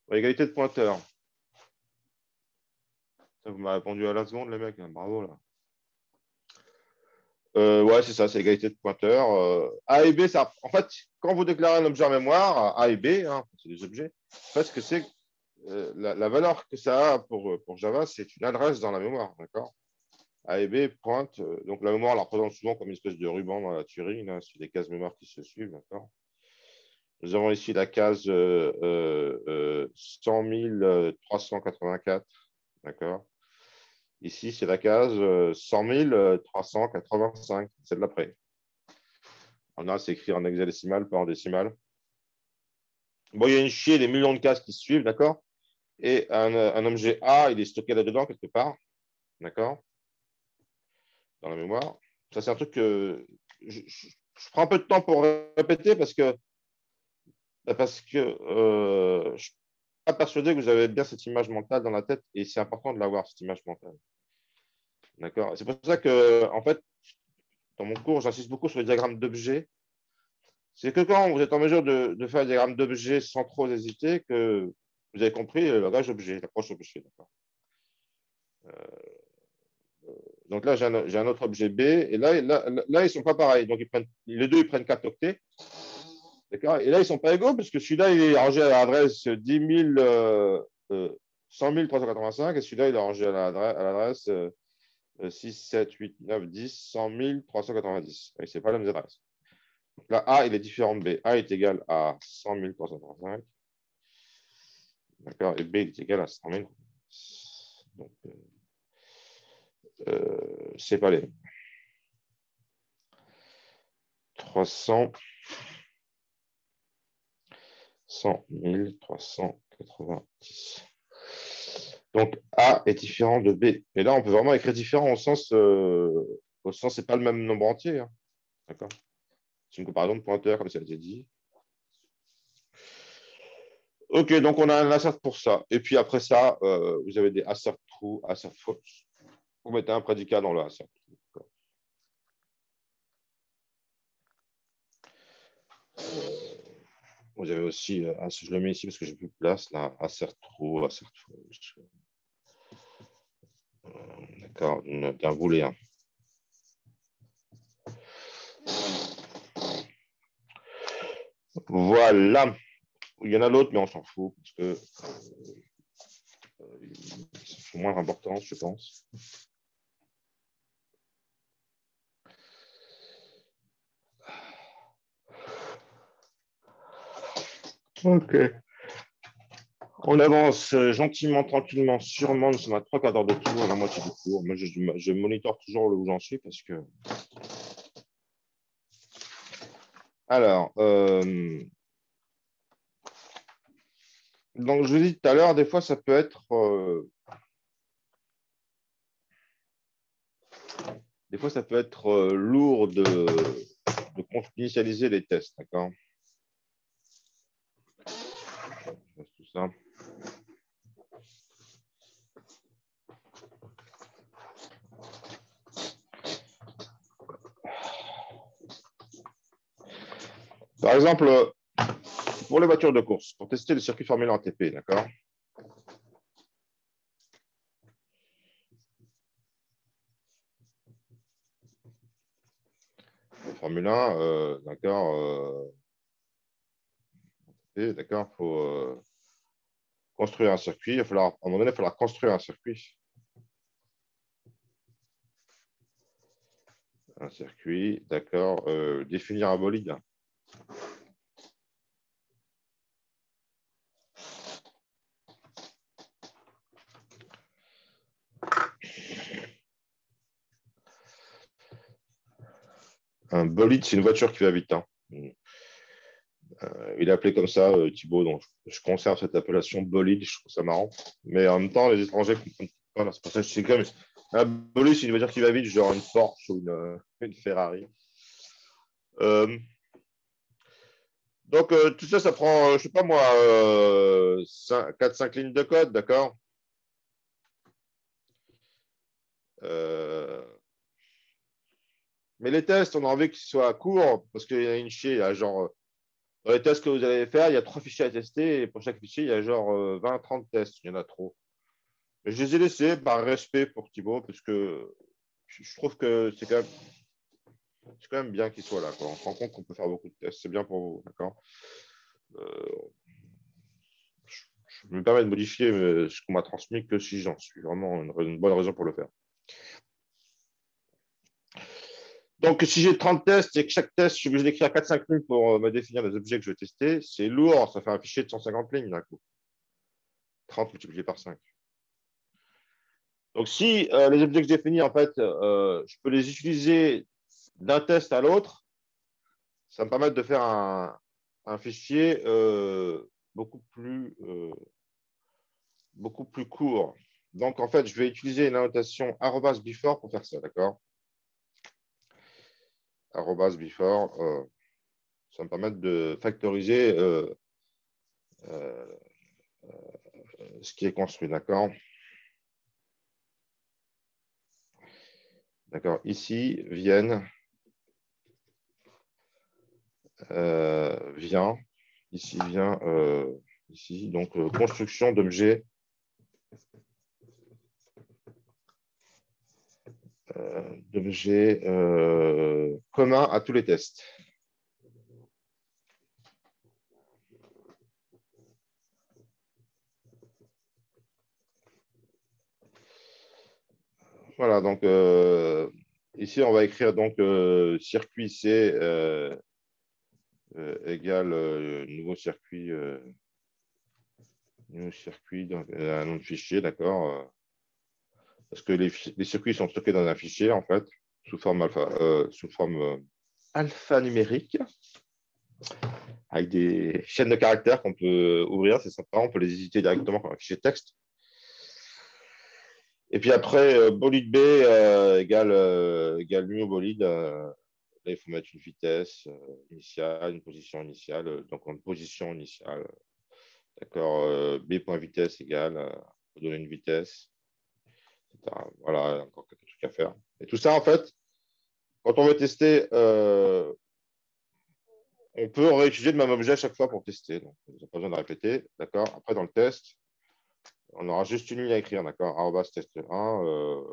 Ouais, égalité de pointeur. Ça, vous m'avez répondu à la seconde, les mecs. Hein, bravo là. Ouais, c'est ça, c'est égalité de pointeur. A et B, ça, en fait, quand vous déclarez un objet en mémoire, A et B, hein, c'est des objets, en fait, ce que c'est, la valeur que ça a pour Java, c'est une adresse dans la mémoire, d'accord? A et B pointe, donc la mémoire, on la représente souvent comme une espèce de ruban dans la Turing, là, c'est des cases mémoire qui se suivent, d'accord? Nous avons ici la case 100 384, d'accord? Ici, c'est la case 100 385, c'est de l'après. On a, c'est écrit en hexadécimal, pas en décimal. Bon, il y a une chier des millions de cases qui se suivent, d'accord? Et un objet A, il est stocké là-dedans quelque part, d'accord? Dans la mémoire. Ça, c'est un truc que je prends un peu de temps pour répéter parce que je ne suis pas persuadé que vous avez bien cette image mentale dans la tête et c'est important de l'avoir, cette image mentale. D'accord? C'est pour ça que, en fait, dans mon cours, j'insiste beaucoup sur les diagrammes d'objets C'est que quand vous êtes en mesure de faire un diagramme d'objets sans trop hésiter, que vous avez compris le langage objet, l'approche objet. Donc là, j'ai un autre objet B, et là ils ne sont pas pareils. Donc les deux, ils prennent 4 octets. D'accord. Et là, ils ne sont pas égaux, parce que celui-là, il est rangé à l'adresse 10 100 385, et celui-là, il est rangé à l'adresse 6, 7, 8, 9, 10, 100 390. Et ce n'est pas la même adresse. Donc là, A, il est différent de B. A est égal à 100 385. D'accord. Et B est égal à 100 000. Donc, c'est pas les 300, 100 390. Donc, A est différent de B. Et là, on peut vraiment écrire différent au sens, c'est pas le même nombre entier. Hein. D'accord. C'est une comparaison de pointeurs, comme ça a été dit. OK, donc on a un assert pour ça. Et puis après ça, vous avez des assert true, assert false. Vous mettez un prédicat dans le assert true. Vous avez aussi, je le mets ici parce que j'ai plus de place, là, assert true, assert false. D'accord, d'un booléen. Voilà. Il y en a d'autres, mais on s'en fout parce que c'est moins important, je pense. OK. On avance gentiment, tranquillement, sûrement. Nous sommes à 3/4 d'heure de tour, à la moitié du cours. Moi, je monitore toujours où j'en suis parce que. Alors, donc je vous dis tout à l'heure, des fois, ça peut être. Des fois, ça peut être lourd de initialiser les tests, d'accord? Tout ça. Par exemple, pour les voitures de course, pour tester le circuit Formule 1 ATP, d'accord? Formule 1, d'accord, d'accord, il faut construire un circuit. À un moment donné, il va falloir construire un circuit. Un circuit, d'accord. Définir un bolide. Un bolide, c'est une voiture qui va vite. Hein. Il est appelé comme ça, Thibaut, donc je conserve cette appellation bolide, je trouve ça marrant. Mais en même temps, les étrangers comprennent pas. C'est pour ça que c'est comme un bolide, c'est une voiture qui va vite, genre une Porsche ou une Ferrari. Donc, tout ça, ça prend, je sais pas moi, 4-5 lignes de code, d'accord. Mais les tests, on a envie qu'ils soient courts parce qu'il y a une chier, il y a genre. Dans les tests que vous allez faire, il y a 3 fichiers à tester et pour chaque fichier, il y a genre 20-30 tests. Il y en a trop. Mais je les ai laissés par respect pour Thibaut parce que je trouve que c'est quand même bien qu'il soit là. Quoi. On se rend compte qu'on peut faire beaucoup de tests. C'est bien pour vous. D'accord. Euh, je me permets de modifier ce qu'on m'a transmis que si j'en suis vraiment une bonne raison pour le faire. Donc, si j'ai 30 tests et que chaque test, je suis obligé d'écrire 4-5 lignes pour me définir les objets que je vais tester, c'est lourd. Ça fait un fichier de 150 lignes d'un coup. 30 multiplié par 5. Donc, si les objets que j'ai définis, en fait, je peux les utiliser d'un test à l'autre, ça me permet de faire un fichier beaucoup plus court. Donc, en fait, je vais utiliser une annotation @before pour faire ça, d'accord? @before, ça me permet de factoriser euh, ce qui est construit, d'accord? D'accord. Ici viennent vient, ici vient, ici, donc construction d'objets communs à tous les tests. Voilà, donc ici, on va écrire donc circuit C égale nouveau circuit, donc, un nom de fichier, d'accord, parce que les circuits sont stockés dans un fichier, en fait, sous forme alphanumérique, avec des chaînes de caractères qu'on peut ouvrir, c'est sympa, on peut les éditer directement comme un fichier texte. Et puis après, bolide B égale nouveau bolide. Là, il faut mettre une vitesse initiale, une position initiale, donc en position initiale. D'accord, B.vitesse égale, on peut donner une vitesse, etc. Voilà, encore quelques trucs à faire. Et tout ça, en fait, quand on veut tester, on peut réutiliser le même objet à chaque fois pour tester. Donc, on n'a pas besoin de répéter. D'accord. Après, dans le test, on aura juste une ligne à écrire. D'accord. @test1.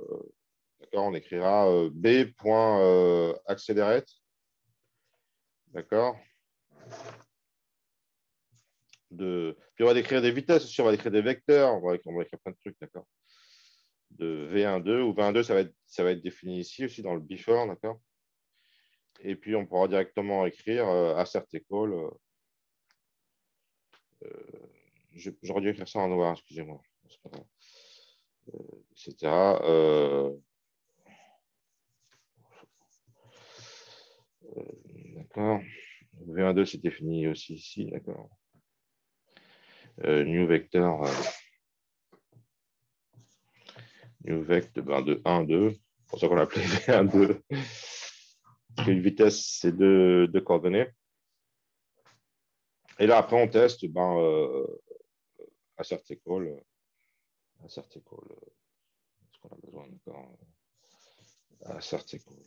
D'accord. On écrira b.accelerate. D'accord. Puis on va écrire des vitesses aussi, on va écrire des vecteurs, on va écrire plein de trucs, d'accord. De V1.2 ou V1.2, ça va être défini ici aussi dans le before, d'accord. Et puis on pourra directement écrire assert equal. J'aurais dû écrire ça en noir, excusez-moi. Etc. D'accord. V1.2, c'est défini aussi ici, d'accord. New vector. New vect ben, de 1, 2. C'est pour ça qu'on l'appelait V1.2. Parce qu'une vitesse, c'est deux coordonnées. Et là, après, on teste assert equal. Assert equal. Est-ce qu'on a besoin d'accord assert equal.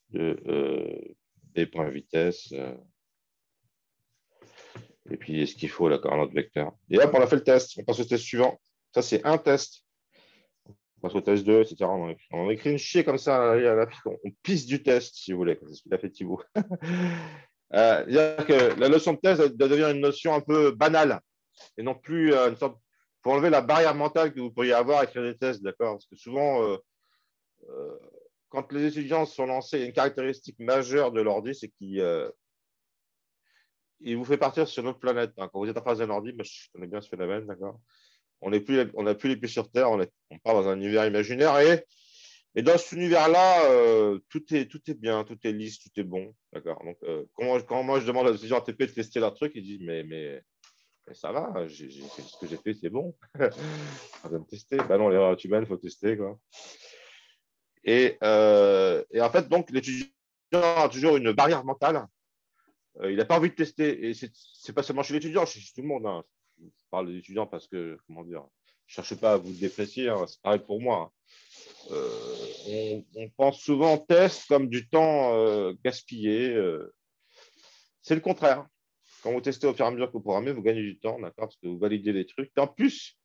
De b.vitesse. Et puis, est-ce qu'il faut là, un autre vecteur. Et hop, on a fait le test. On passe au test suivant. Ça, c'est un test. On passe au test 2, etc. On écrit une chier comme ça. On pisse du test, si vous voulez. C'est ce qu'il a fait Thibaut. C'est-à-dire que la notion de test devient une notion un peu banale et non plus une sorte. Il faut enlever la barrière mentale que vous pourriez avoir à écrire des tests, d'accord. Parce que souvent, quand les étudiants sont lancés, il y a une caractéristique majeure de l'ordi, c'est qu'il vous fait partir sur une autre planète. Hein. Quand vous êtes en face d'un ordi, je connais bien ce phénomène, d'accord. On n'a plus les pieds sur Terre, on part dans un univers imaginaire et dans cet univers-là, tout est bien, tout est lisse, tout est bon, d'accord. Donc, quand moi je demande à des étudiants ATP de tester leur truc, ils disent mais ça va, ce que j'ai fait, c'est bon. On va me tester. Bah non, l'erreur humaine, il faut tester, quoi. Et en fait, donc, l'étudiant a toujours une barrière mentale. Il n'a pas envie de tester. Et c'est pas seulement chez l'étudiant, chez tout le monde. Hein. Je parle des étudiants parce que, comment dire, je ne cherche pas à vous déprécier, hein, c'est pareil pour moi. On pense souvent test comme du temps gaspillé. C'est le contraire. Quand vous testez au fur et à mesure que vous programmez, vous gagnez du temps, d'accord, parce que vous validez les trucs. Et en plus,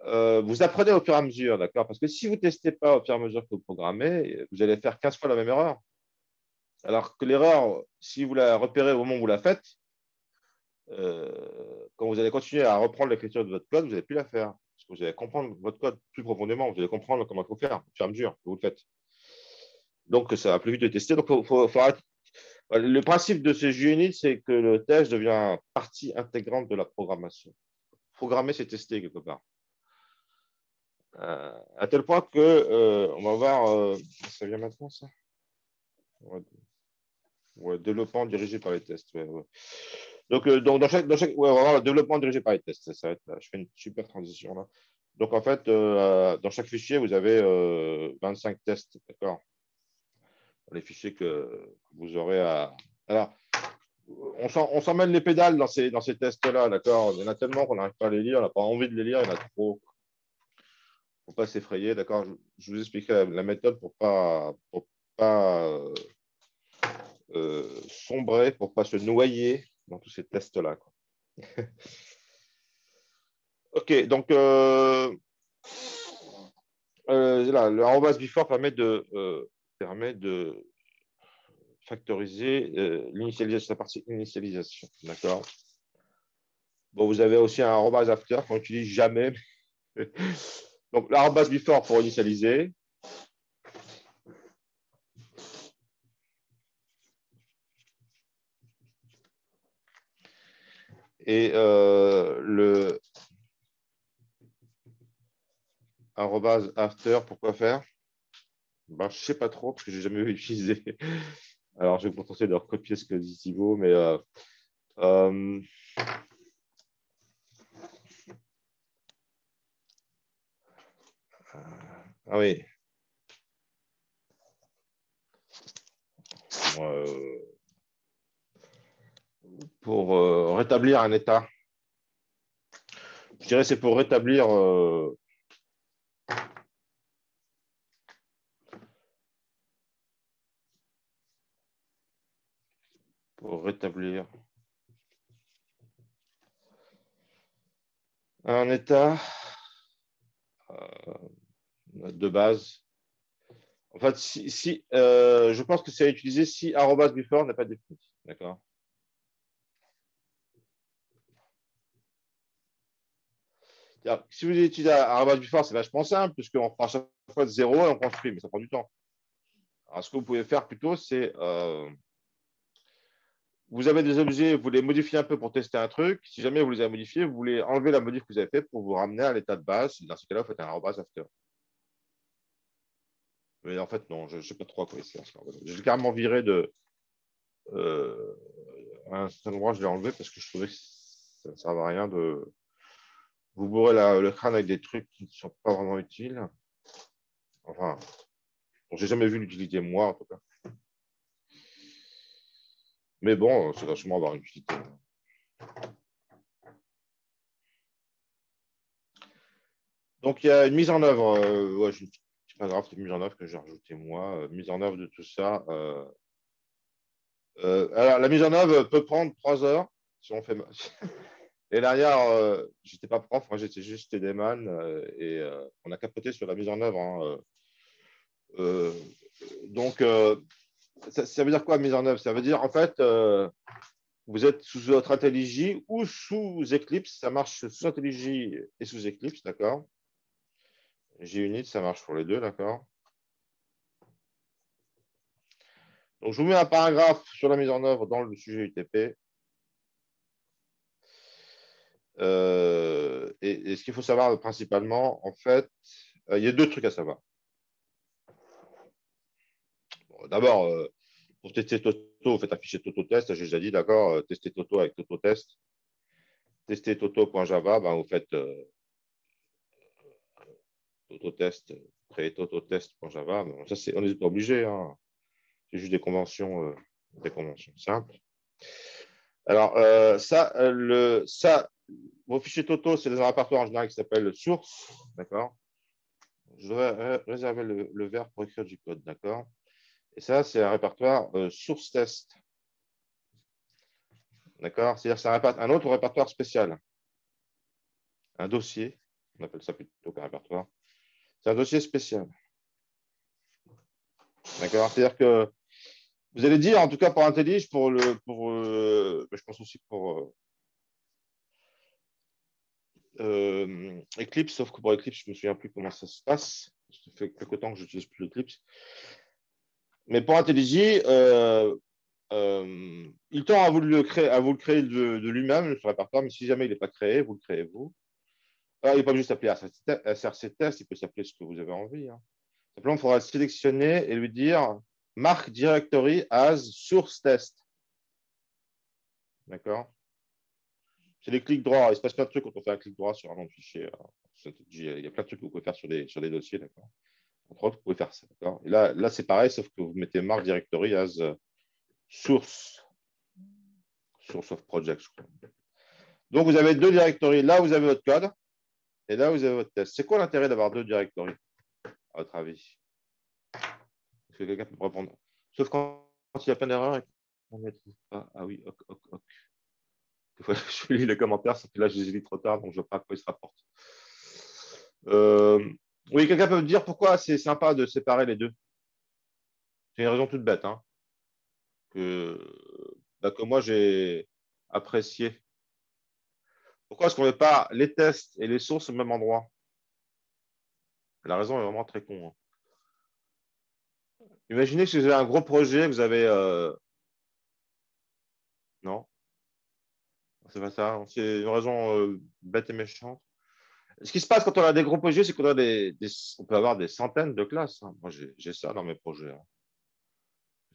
vous apprenez au fur et à mesure, d'accord. Parce que si vous ne testez pas au fur et à mesure que vous programmez, vous allez faire 15 fois la même erreur. Alors que l'erreur, si vous la repérez au moment où vous la faites, quand vous allez continuer à reprendre l'écriture de votre code, vous n'allez plus la faire. Parce que vous allez comprendre votre code plus profondément. Vous allez comprendre comment il faut faire au fur et à mesure que vous le faites. Donc, ça va plus vite de tester. Donc, faut arrêter. Le principe de ces units, c'est que le test devient partie intégrante de la programmation. Programmer, c'est tester quelque part. À tel point que, on va voir, ça vient maintenant, ça ouais, développement dirigé par les tests. Ouais, ouais. Donc, on va voir le développement dirigé par les tests. Ça va être, je fais une super transition là. Donc, en fait, dans chaque fichier, vous avez 25 tests, d'accord. Les fichiers que vous aurez à. Alors, on s'en mêle les pédales dans ces tests-là, d'accord. Il y en a tellement qu'on n'arrive pas à les lire, on n'a pas envie de les lire, il y en a trop. Il ne faut pas s'effrayer, d'accord. Je vous expliquerai la méthode pour pas sombrer, pour ne pas se noyer dans tous ces tests-là. OK, donc là, le arrobas before permet de factoriser l'initialisation, la partie initialisation. D'accord. Bon, vous avez aussi un arrobas after qu'on n'utilise jamais. Donc, l'arrobas before pour initialiser. Et le arrobas after, pourquoi faire? Ben, je ne sais pas trop parce que je n'ai jamais utilisé. Alors, je vais vous tenter de recopier ce que dit Thibaut, mais ah oui. Pour rétablir un état. Je dirais c'est pour rétablir un état de base. En fait, je pense que c'est à utiliser si arrobas before n'est pas défini. D'accord. Si vous utilisez arrobas before, c'est vachement simple, puisqu'on prend à chaque fois de 0 et on construit, mais ça prend du temps. Alors, ce que vous pouvez faire plutôt, c'est vous avez des objets, vous les modifiez un peu pour tester un truc. Si jamais vous les avez modifiés, vous voulez enlever la modif que vous avez fait pour vous ramener à l'état de base. Dans ce cas-là, vous faites un arrobas after. Mais en fait, non, je ne sais pas trop à quoi il sert. Je l'ai carrément viré de. À un certain endroit, je l'ai enlevé parce que je trouvais que ça ne servait à rien de vous bourrer le crâne avec des trucs qui ne sont pas vraiment utiles. Enfin, je n'ai jamais vu l'utilité, moi, en tout cas. Mais bon, ça doit sûrement avoir une utilité. Donc, il y a une mise en œuvre. Ouais, c'est pas grave, c'est une mise en œuvre que j'ai rajoutée moi. Mise en œuvre de tout ça. Alors, la mise en œuvre peut prendre 3 heures si on fait. Et derrière, je n'étais pas prof, moi j'étais juste TDman et on a capoté sur la mise en œuvre. Hein, donc, ça veut dire quoi, mise en œuvre? Ça veut dire, en fait, vous êtes sous votre IntelliJ ou sous Eclipse. Ça marche sous IntelliJ et sous Eclipse, d'accord? JUnit, ça marche pour les deux, d'accord? Donc, je vous mets un paragraphe sur la mise en œuvre dans le sujet UTP. Et ce qu'il faut savoir principalement, en fait, il y a 2 trucs à savoir. Bon, d'abord, pour tester Toto, vous faites un fichier Toto-test, j'ai déjà dit, d'accord, tester Toto avec Toto-test. Tester Toto.java, ben, vous faites Toto-test, créer Toto-test.java. Bon, ça, on n'est pas obligé, hein. C'est juste des conventions simples. Alors, vos fichiers Toto, c'est dans un répertoire en général qui s'appelle source, d'accord? Je devrais réserver le verbe pour écrire du code, d'accord? Et ça, c'est un répertoire source test. D'accord? C'est-à-dire que c'est un autre répertoire spécial. Un dossier, on appelle ça plutôt qu'un répertoire. C'est un dossier spécial. D'accord? C'est-à-dire que vous allez dire, en tout cas pour IntelliJ, je pense aussi pour Eclipse, sauf que pour Eclipse, je ne me souviens plus comment ça se passe. Ça fait quelque temps que je n'utilise plus Eclipse. Mais pour IntelliJ, il tend à vous le créer de lui-même, ce répertoire, mais si jamais il n'est pas créé, vous le créez vous. Il n'est pas obligé de s'appeler SRC test, il peut s'appeler ce que vous avez envie. Hein. Simplement, il faudra sélectionner et lui dire mark directory as source test. D'accord? C'est les clics droits. Il se passe plein de trucs quand on fait un clic droit sur un nom de fichier. Il y a plein de trucs que vous pouvez faire sur des dossiers. D'accord? Entre autres, vous pouvez faire ça. D'accord? Et là c'est pareil, sauf que vous mettez mark directory as source of project. Donc, vous avez 2 directories. Là, vous avez votre code. Et là, vous avez votre test. C'est quoi l'intérêt d'avoir 2 directories, à votre avis? Est-ce que quelqu'un peut me répondre? Sauf quand il y a plein d'erreurs On ne trouve pas. Ah oui, ok, ok, ok. Des fois, je lis les commentaires, sauf que là, je les ai lus trop tard, donc je ne vois pas à quoi ils se rapportent. Oui, quelqu'un peut me dire pourquoi c'est sympa de séparer les deux. C'est une raison toute bête, hein, que moi j'ai apprécié. Pourquoi est-ce qu'on ne met pas les tests et les sources au même endroit? La raison est vraiment très con, hein. Imaginez que vous avez un gros projet, vous avez. Non, c'est pas ça. C'est une raison bête et méchante. Ce qui se passe quand on a des gros projets, c'est qu'on a on peut avoir des centaines de classes, hein. Moi, j'ai ça dans mes projets, hein.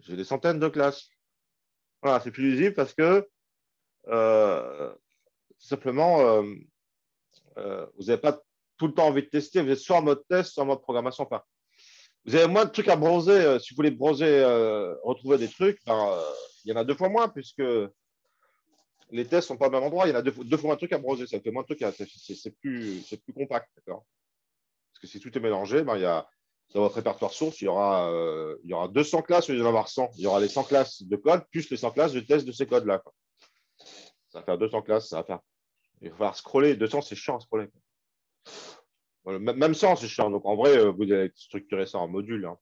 J'ai des centaines de classes. Voilà, c'est plus lisible parce que euh, tout simplement, vous n'avez pas tout le temps envie de tester. Vous êtes soit en mode test, soit en mode programmation. Enfin, vous avez moins de trucs à browser. Si vous voulez browser, retrouver des trucs, ben, il y en a deux fois moins puisque les tests sont pas au même endroit. Il y en a deux fois moins de trucs à browser. Ça fait moins de trucs c'est plus compact. D'accord. Parce que si tout est mélangé, ben, il y a, dans votre répertoire source, il y aura 200 classes au lieu d'en avoir 100. Il y aura les 100 classes de code plus les 100 classes de test de ces codes-là, quoi. Ça va faire 200 classes, ça va faire. Il va falloir scroller. 200, c'est chiant à scroller. Voilà, même 100, c'est chiant. Donc en vrai, vous allez structurer ça en module, hein.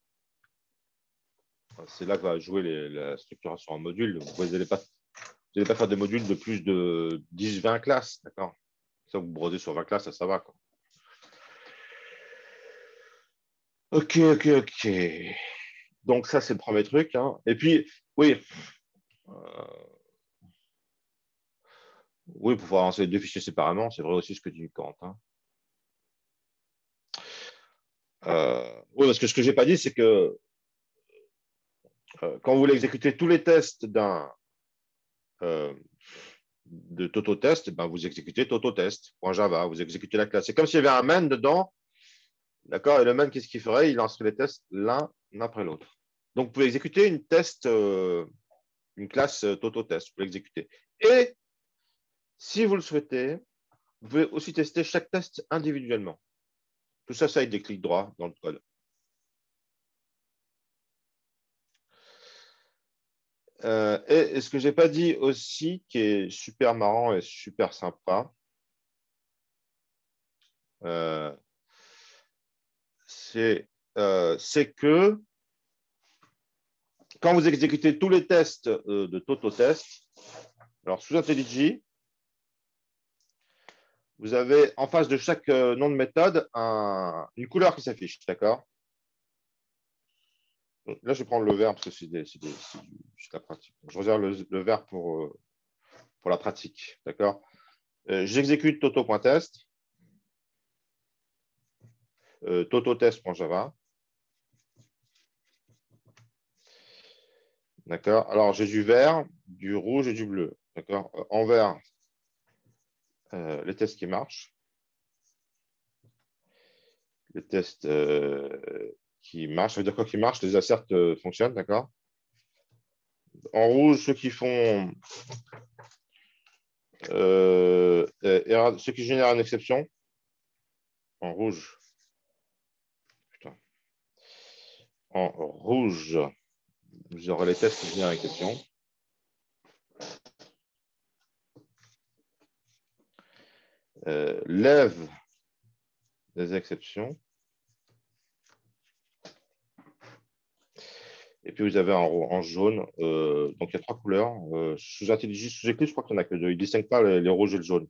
C'est là que va jouer la structuration en module. Vous n'allez pas faire des modules de plus de 10-20 classes. D'accord. Ça, vous brodez sur 20 classes, ça va, quoi. Ok, ok, ok. Donc ça, c'est le premier truc, hein. Et puis, oui, oui, pour pouvoir lancer les deux fichiers séparément, c'est vrai aussi ce que dit Quentin. Oui, parce que ce que je n'ai pas dit, c'est que quand vous voulez exécuter tous les tests euh, de TotoTest, ben vous exécutez TotoTest.java, vous exécutez la classe. C'est comme s'il y avait un main dedans, d'accord. Et le main, qu'est-ce qu'il ferait? Il lancerait les tests l'un après l'autre. Donc, vous pouvez exécuter une classe TotoTest, vous pouvez l'exécuter. Et si vous le souhaitez, vous pouvez aussi tester chaque test individuellement. Tout ça, ça avec des clics droits dans le code. Et ce que je n'ai pas dit aussi, qui est super marrant et super sympa, euh, c'est que quand vous exécutez tous les tests de TotoTest, alors sous IntelliJ, vous avez en face de chaque nom de méthode une couleur qui s'affiche, d'accord? Là, je vais prendre le vert parce que c'est la pratique. Je réserve le vert pour la pratique, d'accord? J'exécute toto.test, tototest.java. D'accord. Alors, j'ai du vert, du rouge et du bleu. D'accord. En vert, les tests qui marchent. Les tests qui marchent. Ça veut dire quoi qui marche? Les asserts fonctionnent. D'accord. En rouge, ceux qui génèrent une exception. En rouge. Putain. En rouge, vous aurez les tests qui génèrent une exception. Lève des exceptions. Et puis vous avez en jaune, donc il y a trois couleurs. Sous IntelliJ, sous Eclipse, je crois qu'il n'y en a que deux. Il ne distingue pas les rouges et le jaune.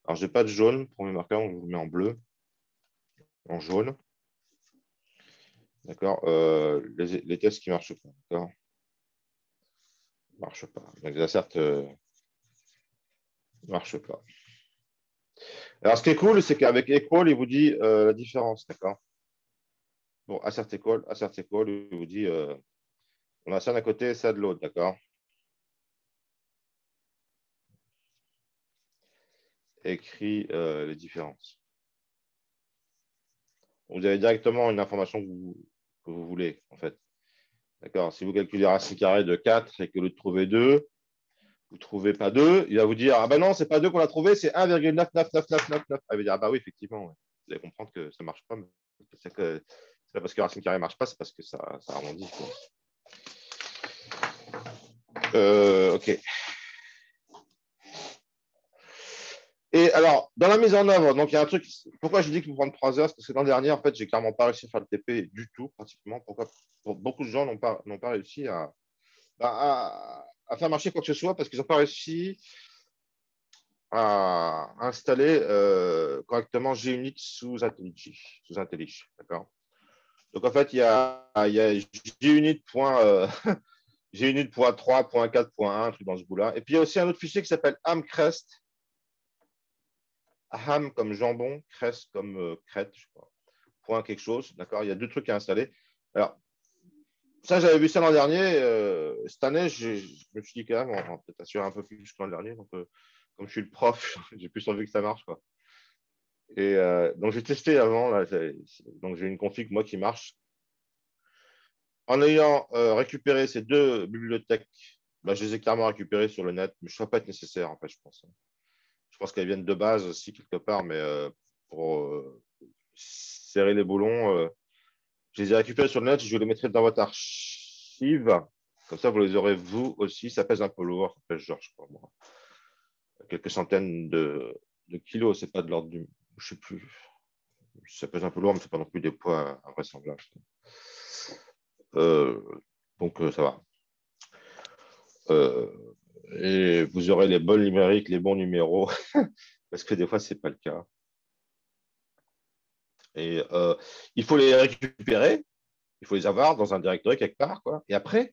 Alors, je n'ai pas de jaune pour mes marqueurs, donc je vous le mets en bleu, en jaune. D'accord. Les tests qui ne marchent pas. D'accord. Ne marchent pas. Donc, les asserts ne marchent pas. Alors, ce qui est cool, c'est qu'avec equal, il vous dit la différence. D'accord. Bon, assert equal, il vous dit on a ça d'un côté et ça de l'autre. D'accord. Écrit les différences. Vous avez directement une information que vous voulez, en fait. D'accord. Si vous calculez racine carrée de 4 et que vous trouvez 2, vous ne trouvez pas 2, il va vous dire ah ben non, c'est pas 2 qu'on a trouvé, c'est 1,99999. Il va dire ah bah oui, effectivement, ouais. Vous allez comprendre que ça ne marche pas. C'est pas parce que racine carrée ne marche pas, c'est parce que ça arrondit, quoi. OK. Et alors, dans la mise en œuvre, donc il y a un truc. Pourquoi je dis qu'il faut prendre 3 heures? Parce que l'an dernier, en fait, j'ai carrément pas réussi à faire le TP du tout, pratiquement. Pourquoi? Beaucoup de gens n'ont pas réussi à faire marcher quoi que ce soit parce qu'ils n'ont pas réussi à installer correctement G-Unit sous IntelliJ. Sous IntelliJ, d'accord? Donc, en fait, il y a G-Unit G-Unit.3.4.1, un truc dans ce bout-là. Et puis, il y a aussi un autre fichier qui s'appelle AmCrest. Ham comme jambon, crest comme crête, je crois. Point quelque chose, d'accord? Il y a deux trucs à installer. Alors, ça, j'avais vu ça l'an dernier. Cette année, je me suis dit quand même, on va peut-être assurer un peu plus que l'an dernier. Donc, comme je suis le prof, j'ai plus envie que ça marche, quoi. Et donc, j'ai testé avant. Là, donc, j'ai une config, moi, qui marche. En ayant récupéré ces deux bibliothèques, bah, je les ai clairement récupérées sur le net, mais je ne pas être nécessaire, en fait, je pense. Je pense qu'elles viennent de base aussi, quelque part, mais pour serrer les boulons, je les ai récupérés sur le net, je les mettrai dans votre archive. Comme ça, vous les aurez vous aussi. Ça pèse un peu lourd, ça pèse genre, je crois, moi, quelques centaines de kilos. C'est pas de l'ordre du. Je sais plus. Ça pèse un peu lourd, mais c'est pas non plus des poids invraisemblables. Euh, donc, ça va. Euh, et vous aurez les bonnes numériques, les bons numéros, parce que des fois, c'est pas le cas. Et il faut les récupérer, il faut les avoir dans un directory quelque part, quoi. Et après,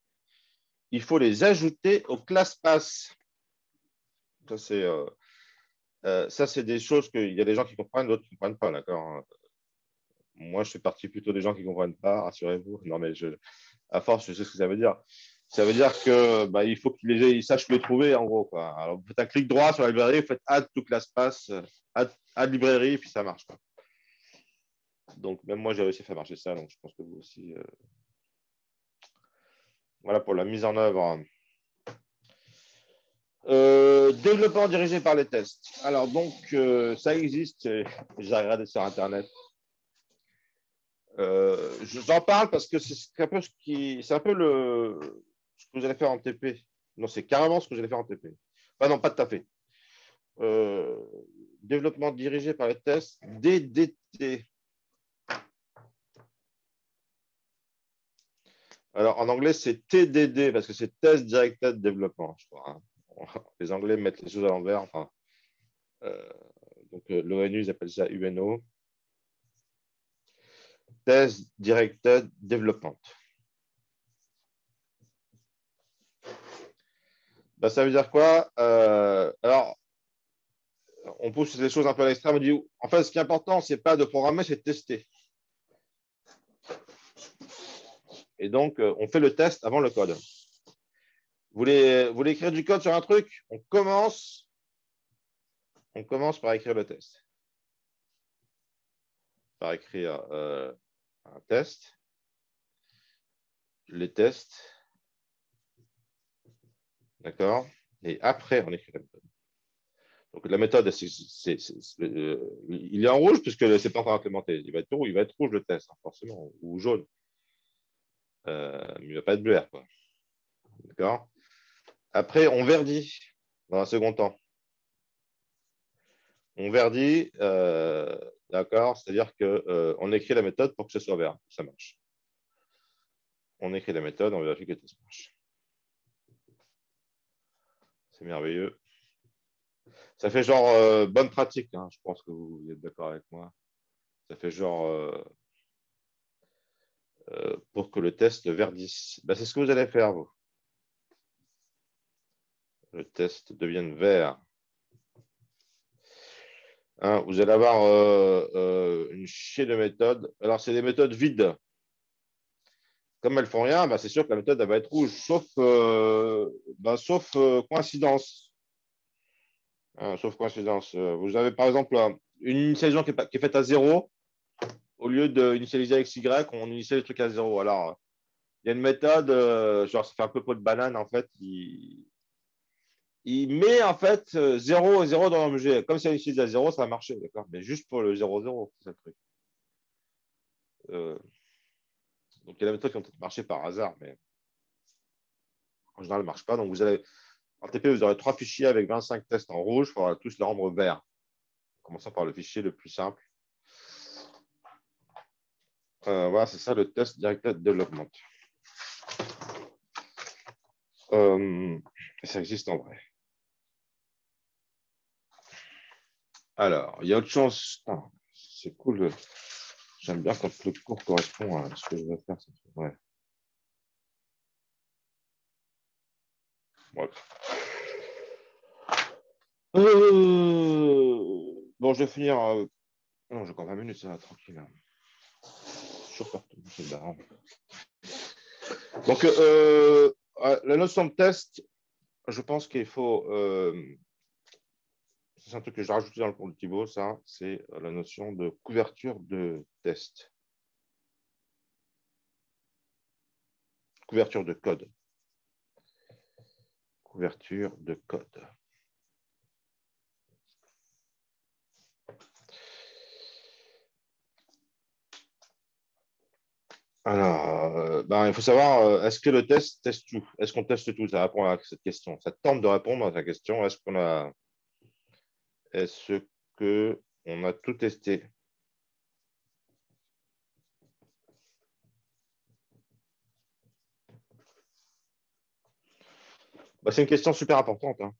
il faut les ajouter aux ClassPass. Ça, c'est des choses qu'il y a des gens qui comprennent, d'autres qui ne comprennent pas, d'accord? Moi, je fais partie plutôt des gens qui ne comprennent pas, rassurez-vous. Non, mais à force, je sais ce que ça veut dire. Ça veut dire que bah, il faut qu'ils sachent les trouver, en gros, quoi. Alors, vous faites un clic droit sur la librairie, vous faites Add to ClassPass, add librairie, puis ça marche, quoi. Donc, même moi, j'ai réussi à faire marcher ça, donc je pense que vous aussi. Voilà pour la mise en œuvre. Développement dirigé par les tests. Alors, donc, ça existe. J'ai regardé sur Internet. J'en parle parce que c'est un peu c'est un peu ce que vous allez faire en TP. Non, c'est carrément ce que vous allez faire en TP. Enfin, non, pas tout à fait. Euh, Développement dirigé par les tests, DDT. Alors, en anglais, c'est TDD parce que c'est Test Directed Development, je crois, hein. Les Anglais mettent les choses à l'envers. Enfin, donc, l'ONU, ils appellent ça UNO. Test Directed Development. Ben, ça veut dire quoi? Alors, on pousse les choses un peu à l'extrême. On dit, en fait, ce qui est important, ce n'est pas de programmer, c'est de tester. Et donc, on fait le test avant le code. Vous voulez écrire du code sur un truc? On commence par écrire le test. Par écrire un test, les tests, d'accord? Et après, on écrit la méthode. Donc, la méthode, il est en rouge puisque ce n'est pas encore implémenté. Il va être rouge le test, hein, forcément, ou jaune. Mais il ne va pas être bleu, quoi. D'accord? Après, on verdit dans un second temps. On verdit, d'accord? C'est-à-dire qu'on écrit la méthode pour que ce soit vert. Ça marche. On écrit la méthode, on vérifie que ça marche. C'est merveilleux. Ça fait genre bonne pratique, hein. Je pense que vous êtes d'accord avec moi. Ça fait genre pour que le test verdisse. Ben, c'est ce que vous allez faire, vous. Le test devienne vert. Hein, vous allez avoir une chier de méthodes. Alors, c'est des méthodes vides. Comme elles font rien, ben, c'est sûr que la méthode elle va être rouge, sauf coïncidence. Hein, sauf coïncidence. Vous avez par exemple une initialisation qui est faite à 0. Au lieu d'initialiser avec Y, on initialise le truc à 0. Alors, il y a une méthode, genre ça fait un peu pot de banane, en fait, il met en fait 0 et 0 dans l'objet. Comme ça utilise à 0, ça va marcher, d'accord? Mais juste pour le 0, 0, c'est ça le truc. Donc il y a la méthode qui ont peut-être marché par hasard, mais en général, ne marche pas. Donc, vous allez, en TP, vous aurez 3 fichiers avec 25 tests en rouge. Il faudra tous les rendre verts. Commençons par le fichier le plus simple. Voilà, c'est ça le test directed development. Ça existe en vrai. Alors, il y a autre chose. C'est cool. J'aime bien quand le cours correspond à ce que je veux faire. Ouais. Bref. Bon, je vais finir. Non, j'ai encore 20 minutes, ça va, tranquille. Toujours partout, c'est marrant. Donc, la notion de test, je pense qu'il faut. C'est un truc que j'ai rajouté dans le cours de Thibaut, ça, c'est la notion de couverture de test. Couverture de code. Couverture de code. Alors, il faut savoir, est-ce que le test teste tout? Est-ce qu'on teste tout? Ça répond à cette question. Ça tente de répondre à ta question. Est-ce qu'on a tout testé? C'est une question super importante. Hein.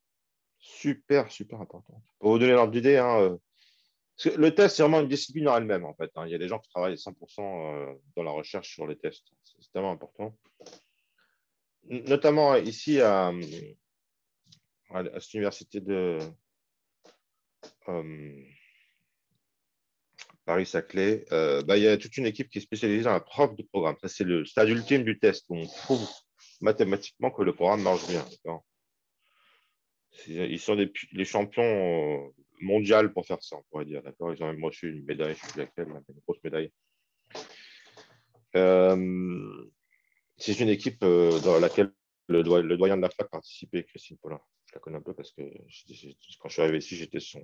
Super, super importante. Pour vous donner l'ordre d'idée, hein, le test, c'est vraiment une discipline en elle-même, en fait. Hein. Il y a des gens qui travaillent 100% dans la recherche sur les tests. C'est tellement important. Notamment ici, à cette université de Paris-Saclay, il y a toute une équipe qui est spécialisée dans la preuve de programme. Ça, c'est le stade ultime du test, où on prouve mathématiquement que le programme marche bien. Ils sont les champions mondiaux pour faire ça, on pourrait dire. Ils ont même reçu une médaille, je ne sais plus laquelle, une grosse médaille. C'est une équipe dans laquelle le doyen de la fac participait, Christine Paulin. Je la connais un peu parce que quand je suis arrivé ici, j'étais je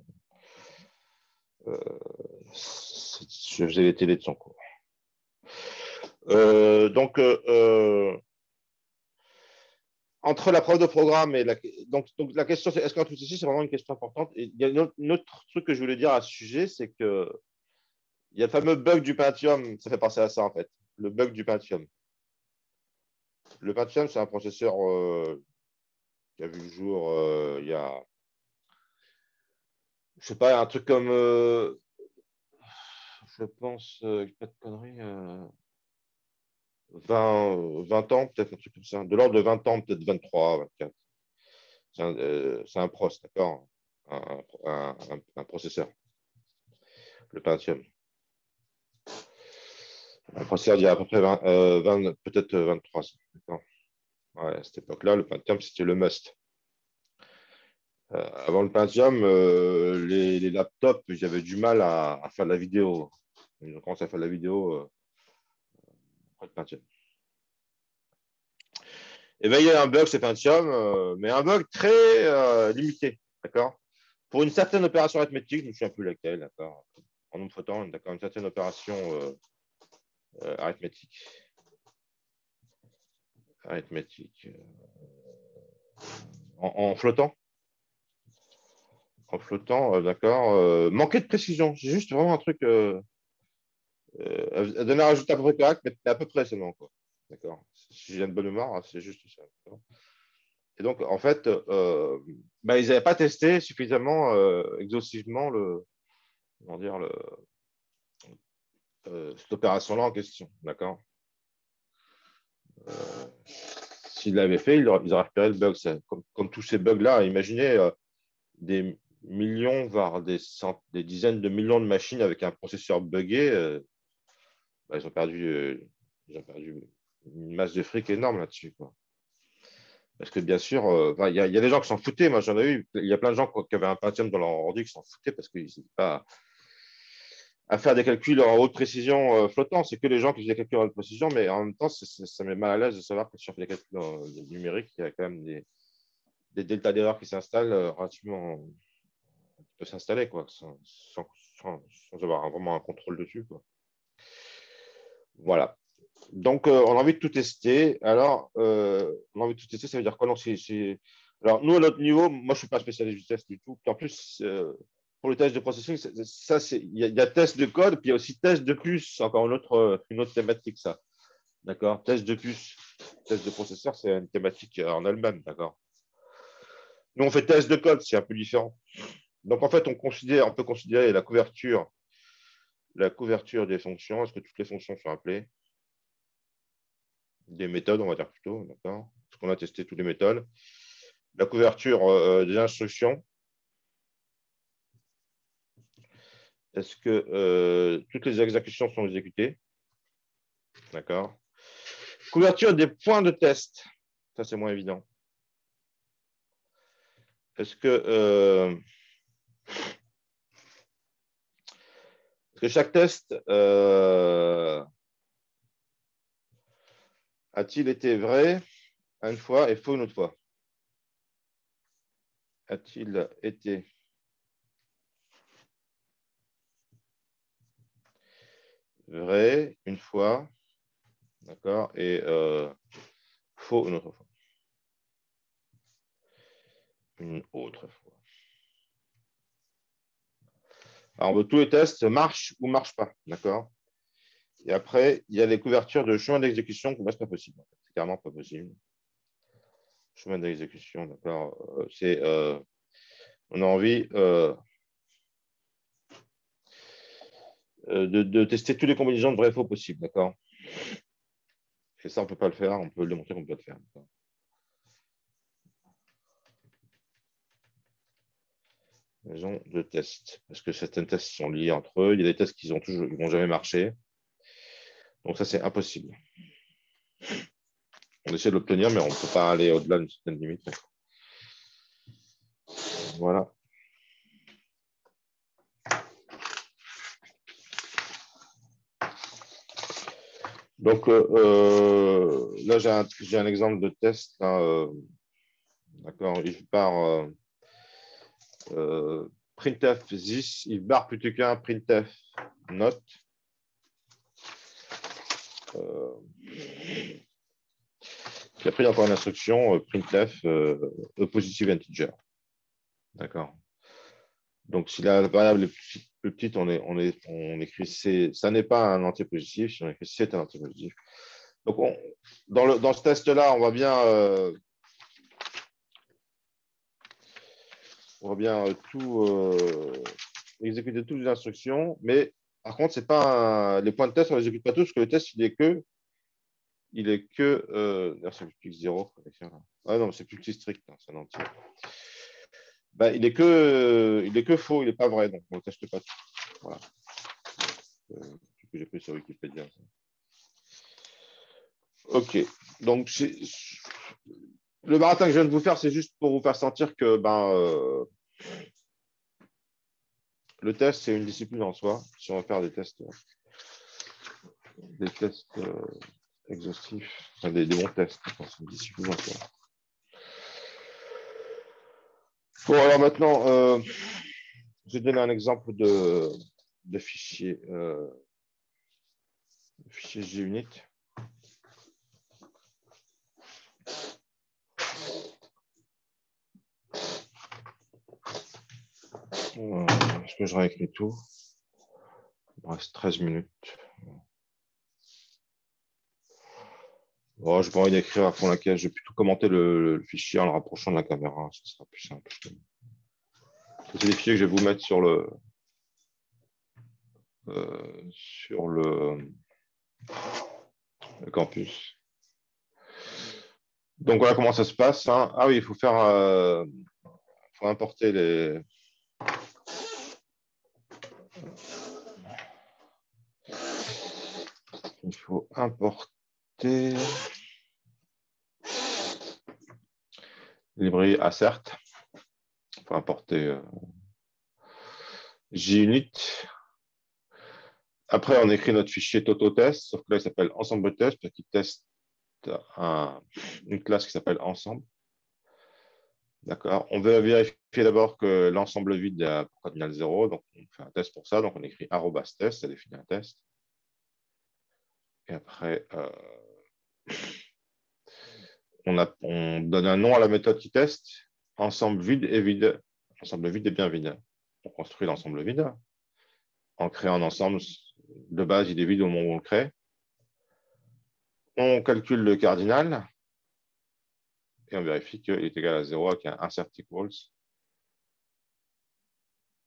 faisais les télés de son cours. Donc, entre la preuve de programme et donc la question, c'est est-ce qu'on a tout ici, c'est vraiment une question importante. Et il y a un autre truc que je voulais dire à ce sujet, c'est que il y a le fameux bug du Pentium, ça fait penser à ça en fait, le bug du Pentium. Le Pentium, c'est un processeur qui a vu le jour il y a, je sais pas, un truc comme, je pense, pas de conneries, 20 ans, peut-être un truc comme ça, de l'ordre de 20 ans, peut-être 23, 24. C'est un pros, d'accord, un processeur, le Pentium. Un processeur d'il y a à peu près peut-être 23 ans. D'accord. Ouais, à cette époque-là, le Pentium, c'était le must. Avant le Pentium, les laptops, j'avais du mal à faire de la vidéo. Ils ont commencé à faire de la vidéo après le Pentium. Et bien, il y a un bug, c'est Pentium, mais un bug très limité, d'accord? Pour une certaine opération arithmétique, je ne me souviens plus laquelle, d'accord? En nombre flottant, d'accord, une certaine opération arithmétique. Arithmétique. En flottant? En flottant, d'accord. Manquer de précision, c'est juste vraiment un truc. Donner un résultat à peu près correct, mais à peu près seulement, quoi. D'accord. Si j'ai une bonne mémoire, c'est juste ça. Et donc, en fait, ils n'avaient pas testé suffisamment exhaustivement comment dire, cette opération-là en question. D'accord. S'ils l'avaient fait, ils auraient repéré le bug. Comme tous ces bugs-là, imaginez des millions, voire des dizaines de millions de machines avec un processeur buggé. Ils ont perdu une masse de fric énorme là-dessus, quoi. Parce que bien sûr, il y a des gens qui s'en foutaient. Moi, j'en ai eu. Il y a plein de gens qui avaient un Pentium dans leur ordi qui s'en foutaient parce qu'ils n'étaient pas à faire des calculs en haute précision flottant. C'est que les gens qui faisaient des calculs en haute précision, mais en même temps, ça met mal à l'aise de savoir que si on fait des calculs numériques, il y a quand même des deltas d'erreur qui s'installent relativement, qui peuvent s'installer, quoi, sans avoir vraiment un contrôle dessus, quoi. Voilà. Donc, on a envie de tout tester. Alors, on a envie de tout tester, ça veut dire quoi? Non, alors, nous, à notre niveau, moi, je ne suis pas spécialiste du test du tout. Puis en plus, pour le test de processing, il y a test de code, puis il y a aussi test de puce, encore une autre thématique, ça. D'accord? Test de puce, test de processeur, c'est une thématique en elle-même, d'accord? Nous, on fait test de code, c'est un peu différent. Donc, en fait, on peut considérer la couverture des fonctions. Est-ce que toutes les fonctions sont appelées? Des méthodes, on va dire plutôt, d'accord? Parce qu'on a testé toutes les méthodes. La couverture des instructions. Est-ce que toutes les exécutions sont exécutées? D'accord. Couverture des points de test. Ça, c'est moins évident. Est-ce que chaque test a-t-il été vrai une fois et faux une autre fois? A-t-il été vrai une fois, d'accord, et faux une autre fois? Une autre fois. Alors, tous les tests marchent ou ne marchent pas, d'accord? Et après, il y a les couvertures de chemin d'exécution que moi, ce n'est pas possible. C'est carrément pas possible. Chemin d'exécution, d'accord. On a envie de tester toutes les combinaisons de vrai et faux possibles, d'accord? Et ça, on ne peut pas le faire. On peut le démontrer qu'on peut le faire. Combinaisons de tests. Parce que certains tests sont liés entre eux. Il y a des tests qui vont jamais marcher. Donc ça, c'est impossible. On essaie de l'obtenir, mais on ne peut pas aller au-delà d'une certaine limite. Voilà. Donc là, j'ai un exemple de test. Là, d'accord. Il part printf this, il barre plutôt qu'un printf note. Puis après, il y a encore une instruction printf a positive integer. D'accord. Donc, si la variable est plus petite, on écrit C. Ça n'est pas un entier positif. Si on écrit C est un entier positif. Donc, dans ce test-là, on va bien exécuter toutes les instructions, mais par contre, c'est pas les points de test, on ne les exécute pas tous, parce que le test, il est que c'est plus que 0. Ah non, c'est plus que strict, hein, c'est un entier. Ben, il est que faux, il n'est pas vrai, donc on ne le teste pas. Voilà. Que j'ai pris sur Wikipédia. Ok, donc le baratin que je viens de vous faire, c'est juste pour vous faire sentir que le test, c'est une discipline en soi. Si on va faire des tests exhaustifs, enfin, des bons tests, c'est une discipline en soi. Bon, alors maintenant, je vais donner un exemple de fichier JUnit. Est-ce que je réécris tout? Il me reste 13 minutes. Oh, je n'ai pas envie d'écrire à fond la caisse. Je vais plutôt commenter le fichier en le rapprochant de la caméra. Ce sera plus simple. C'est des fichiers que je vais vous mettre sur le campus. Donc voilà comment ça se passe. Hein. Ah oui, il faut importer les. Il faut importer librairie assert. Il faut importer JUnit. Après, on écrit notre fichier tototest, sauf que là, il s'appelle ensemble test parce qu'il teste une classe qui s'appelle ensemble. D'accord. On veut vérifier d'abord que l'ensemble vide a pour cardinal 0. Donc, on fait un test pour ça. Donc, on écrit @test, ça définit un test. Et après, on donne un nom à la méthode qui teste. Ensemble vide et vide. Ensemble vide et bien vide. On construit l'ensemble vide en créant un ensemble de base, il est vide au moment où on le crée. On calcule le cardinal et on vérifie qu'il est égal à 0 avec un insert equals.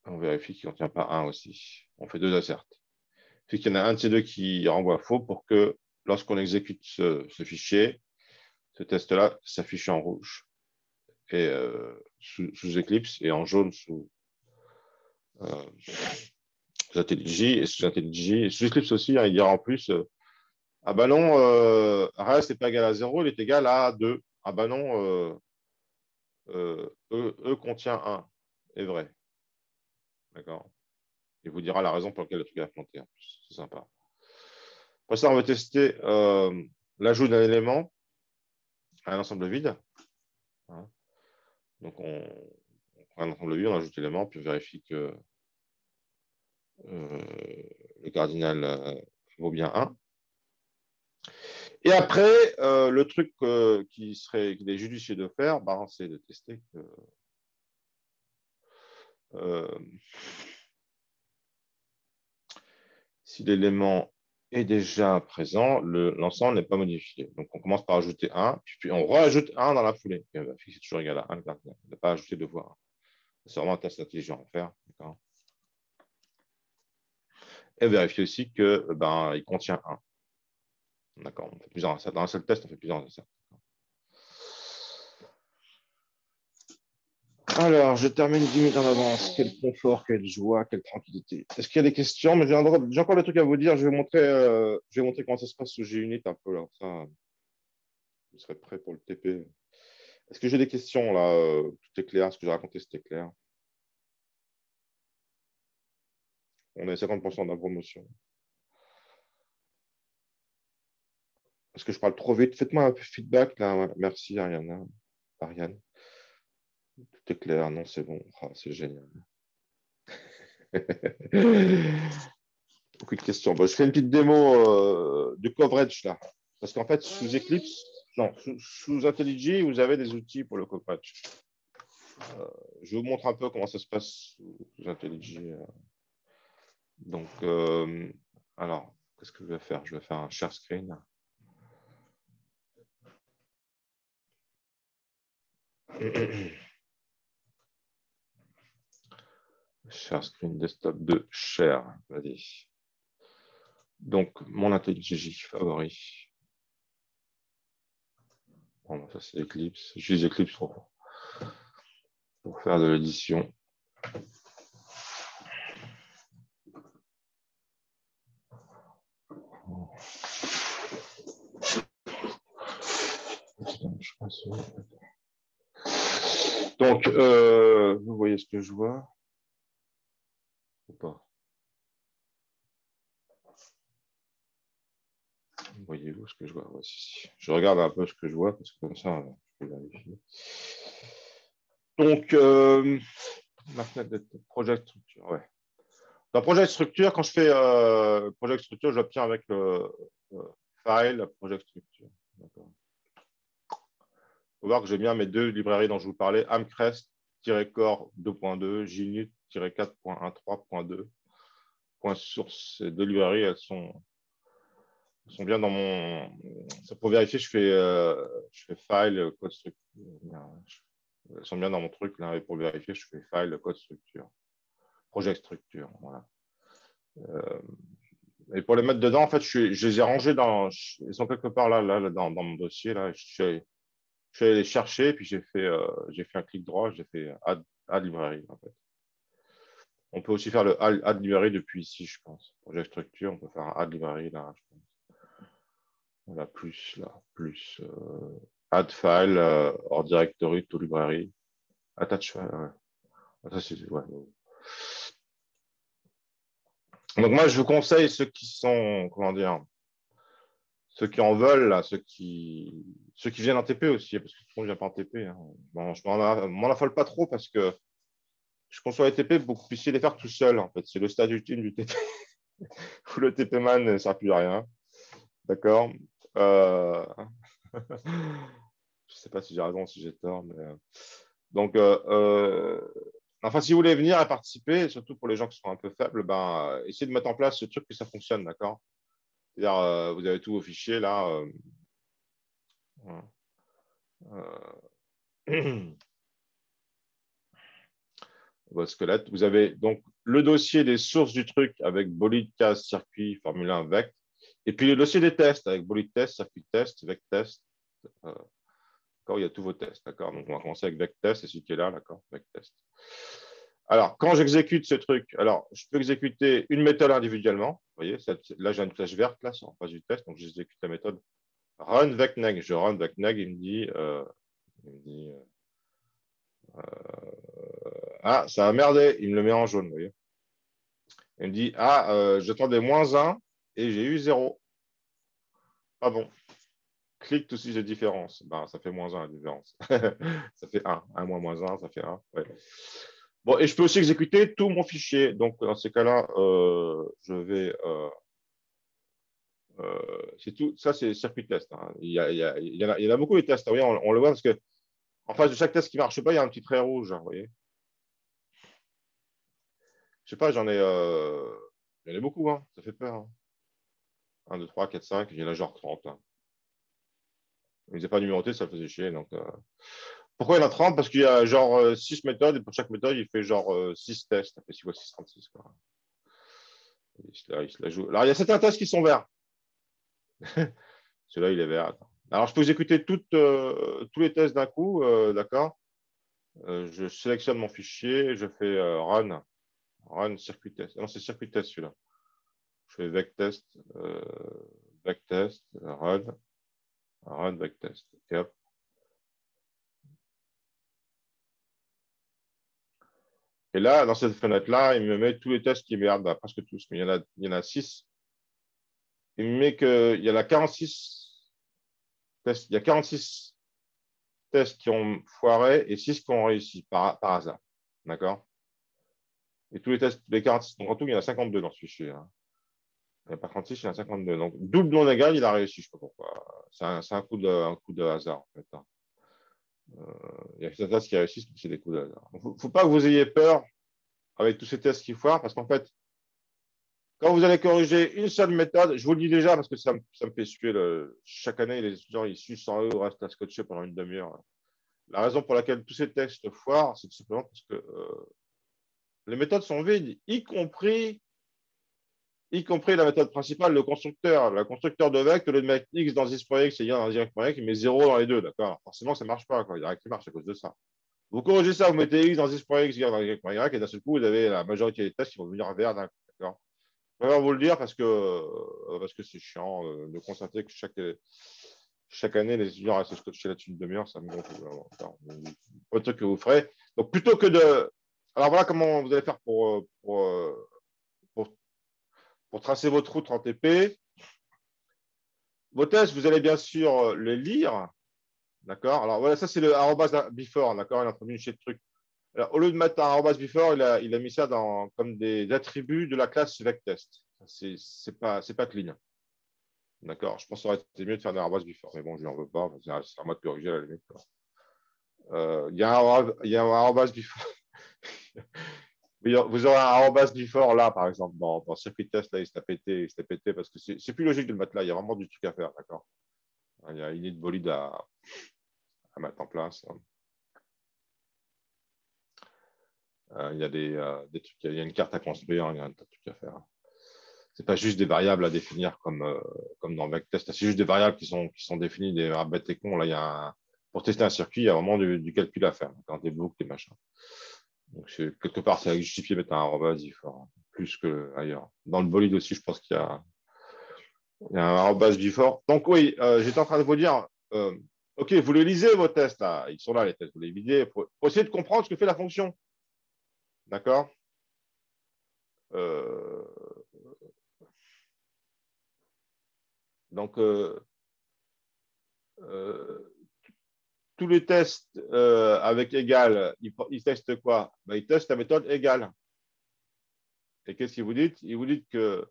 On vérifie qu'il ne contient pas 1 aussi. On fait deux asserts. Puis qu'il y en a un de ces deux qui renvoie faux pour que lorsqu'on exécute ce fichier, ce test-là s'affiche en rouge et sous Eclipse et en jaune sous IntelliJ et sous IntelliJ. Et sous Eclipse aussi, hein, il dira en plus ah ben non, reste n'est pas égal à 0, il est égal à 2. Ah ben non, E contient 1, est vrai. D'accord. Il vous dira la raison pour laquelle le truc a planté. C'est sympa. Après ça, on va tester l'ajout d'un élément à un ensemble vide. Hein. Donc, on prend un ensemble vide, on ajoute l'élément, puis on vérifie que le cardinal vaut bien 1. Et après, le truc qu'il est judicieux de faire, bah, c'est de tester que si l'élément est déjà présent, l'ensemble n'est pas modifié. Donc, on commence par ajouter 1, puis on rajoute 1 dans la foulée. Et on va fixer toujours égal à 1, ne pas ajouter deux fois 1. C'est vraiment un test intelligent à faire. Et vérifier aussi qu'il contient 1. D'accord. On fait plusieurs inserts. Dans un seul test, on fait plusieurs inserts. Alors, je termine 10 minutes en avance. Quel confort, quelle joie, quelle tranquillité. Est-ce qu'il y a des questions? Mais j'ai encore des trucs à vous dire. Je vais montrer comment ça se passe sous G-Unit un peu. Là. Ça, je serai prêt pour le TP. Est-ce que j'ai des questions là? Tout est clair. Ce que j'ai raconté, c'était clair. On est à 50% de la promotion. Est-ce que je parle trop vite? Faites-moi un peu de feedback là. Merci, Ariane. Tout est clair. Non, c'est bon. Oh, c'est génial. Beaucoup de questions. Bon, je fais une petite démo du coverage là. Parce qu'en fait, sous Eclipse, non, sous IntelliJ, vous avez des outils pour le coverage. Je vous montre un peu comment ça se passe sous IntelliJ. Donc, alors, qu'est-ce que je vais faire? Je vais faire un share screen. Share screen desktop de share. Vas-y. Donc, mon IntelliJ favori. Bon, ça, c'est Eclipse. J'utilise Eclipse pour faire de l'édition. Donc, vous voyez ce que je vois ou pas? Voyez-vous ce que je vois? Ouais, si. Je regarde un peu ce que je vois parce que comme ça, je peux vérifier. Donc, ma fenêtre de Project Structure, ouais. Dans Project Structure, quand je fais Project Structure, j'obtiens avec le file Project Structure. Il faut voir que j'ai bien mes deux librairies dont je vous parlais, Amcrest-core 2.2, Ginut-4.13.2. Point source, ces deux librairies, elles sont bien dans mon. Pour vérifier, je fais file, code structure. Elles sont bien dans mon truc là, et pour vérifier, je fais file, code structure, project structure. Voilà. Et pour les mettre dedans, en fait, je les ai rangés dans. Ils sont quelque part là dans mon dossier. Là. Je suis allé les chercher, puis j'ai fait un clic droit, j'ai fait add librairie. En fait. On peut aussi faire le add librairie depuis ici, je pense. Project structure, on peut faire un add librairie là, je pense. Voilà, plus add file or directory to library. Attach file, ouais. Ça, ouais. Donc moi, je vous conseille ceux qui sont, comment dire, ceux qui en veulent, là, ceux qui viennent en TP aussi, parce que tout le monde ne vient pas en TP. Hein. Bon, je m'en affole pas trop parce que je conçois les TP pour que vous puissiez les faire tout seul. En fait, c'est le stade ultime du TP où le TP-man ne sert plus à rien. D'accord. Euh, Je ne sais pas si j'ai raison, si j'ai tort. Mais, donc, enfin, si vous voulez venir et participer, surtout pour les gens qui sont un peu faibles, ben, essayez de mettre en place ce truc que ça fonctionne, d'accord? C'est-à-dire, vous avez tous vos fichiers là. Votre squelette. Vous avez donc le dossier des sources du truc avec bolide, case, circuit, Formule 1, vect. Et puis le dossier des tests avec bolide test, circuit test, vect test. D'accord, il y a tous vos tests. D'accord, donc on va commencer avec vect test, c'est celui qui est là, d'accord, vect test. Alors, quand j'exécute ce truc, alors je peux exécuter une méthode individuellement. Vous voyez, là j'ai une flèche verte là, en phase du test, donc j'exécute la méthode run vecneg. Je run vecneg, il me dit ah, ça a merdé, il me le met en jaune, vous voyez. Il me dit ah, j'attendais -1 et j'ai eu 0. Ah bon, clique tout si j'ai différence. Ben, ça fait -1 la différence. Ça fait 1. 1 moins -1, ça fait 1. Ouais. Bon, et je peux aussi exécuter tout mon fichier. Donc, dans ces cas-là, je vais. C'est tout. Ça, c'est circuit test. Hein. Il y en a beaucoup les tests. Vous voyez, on le voit parce que en face de chaque test qui ne marche pas, il y a un petit trait rouge. Vous voyez. Je sais pas, j'en ai beaucoup. Hein. Ça fait peur. Hein. 1, 2, 3, 4, 5. Il y en a genre 30. Hein. Ils n'étaient pas numérotés, ça faisait chier. Donc, pourquoi il y en a 30? Parce qu'il y a genre 6 méthodes et pour chaque méthode, il fait genre 6 tests. Ça fait 6 fois 6, 36. Quoi. Il se la joue. Alors, il y a certains tests qui sont verts. Celui-là, il est vert. Attends. Alors, je peux exécuter tous les tests d'un coup, d'accord. Je sélectionne mon fichier, je fais run circuit test. Non, c'est circuit test celui-là. Je fais vec test, run vec test. Et hop. Et là, dans cette fenêtre-là, il me met tous les tests qui merdent, bah, presque tous, mais il y en a 6. Il me met qu'il y en a 46 tests. Il y a 46 tests qui ont foiré et 6 qui ont réussi par hasard. D'accord? Et tous les tests, les 46, donc en tout, il y en a 52 dans ce fichier. Hein. Il n'y a pas 36, il y en a 52. Donc, double non égal, il a réussi, je ne sais pas pourquoi. C'est un coup de hasard, en fait. Hein. Il y a certains tests qui réussissent, mais c'est des coups de hasard. Il ne faut pas que vous ayez peur avec tous ces tests qui foirent, parce qu'en fait, quand vous allez corriger une seule méthode, je vous le dis déjà, parce que ça me fait suer. Chaque année, les étudiants, ils suent sans eux, restent à scotcher pendant une demi-heure. La raison pour laquelle tous ces tests foirent, c'est tout simplement parce que les méthodes sont vides, y compris la méthode principale, le constructeur. Le constructeur de vect, au lieu de mettre x dans x.x et y dans y.x, il met 0 dans les deux. D'accord. Forcément, ça ne marche pas. Quoi. Il y a rien qui marche à cause de ça. Vous corrigez ça, vous mettez x dans x.x, y dans y.y, et d'un seul coup, vous avez la majorité des tests qui vont devenir verts d'un coup. D'accord. Je préfère vous le dire parce que c'est chiant de constater que chaque année, les étudiants restent scotchés là-dessus une demi-heure, ça me gonfle. Pas de truc que vous ferez. Donc, plutôt que de. Alors, voilà comment vous allez faire pour, pour tracer votre route en TP. Vos tests, vous allez bien sûr les lire. D'accord. Alors, voilà, ça, c'est le arrobas before. D'accord. Il a introduit une chaîne de trucs. Alors, au lieu de mettre un arrobas before, il a mis ça comme des attributs de la classe vectest. C'est pas clean. D'accord. Je pense que ça aurait été mieux de faire des arrobas before. Mais bon, je n'en veux pas. C'est un mode corrigé à la limite. Il y a un arrobas before. Vous aurez un arrobas before là, par exemple, dans circuit test, là, il s'est pété parce que c'est plus logique de le mettre là. Il y a vraiment du truc à faire. D'accord. Il y a une idée de bolide à mettre en place. Il y a des trucs, il y a une carte à construire, il y a un tas de trucs à faire. C'est pas juste des variables à définir comme dans Vectest. C'est juste des variables qui sont définies, des variables bêtes et cons. Là, pour tester un circuit, il y a vraiment du calcul à faire, quand des boucles, des machins. Donc, quelque part, c'est justifié de mettre un arrobas fort, plus qu'ailleurs. Dans le bolide aussi, je pense qu'il y a un arrobas fort. Donc, oui, j'étais en train de vous dire, OK, vous les lisez, vos tests, là. Ils sont là, les tests. Vous les lisez pour essayer de comprendre ce que fait la fonction. D'accord. euh, donc, euh, tous les tests avec égal, ils testent quoi? Ben, ils testent la méthode égale. Et qu'est-ce qu'ils vous dites? Ils vous dites que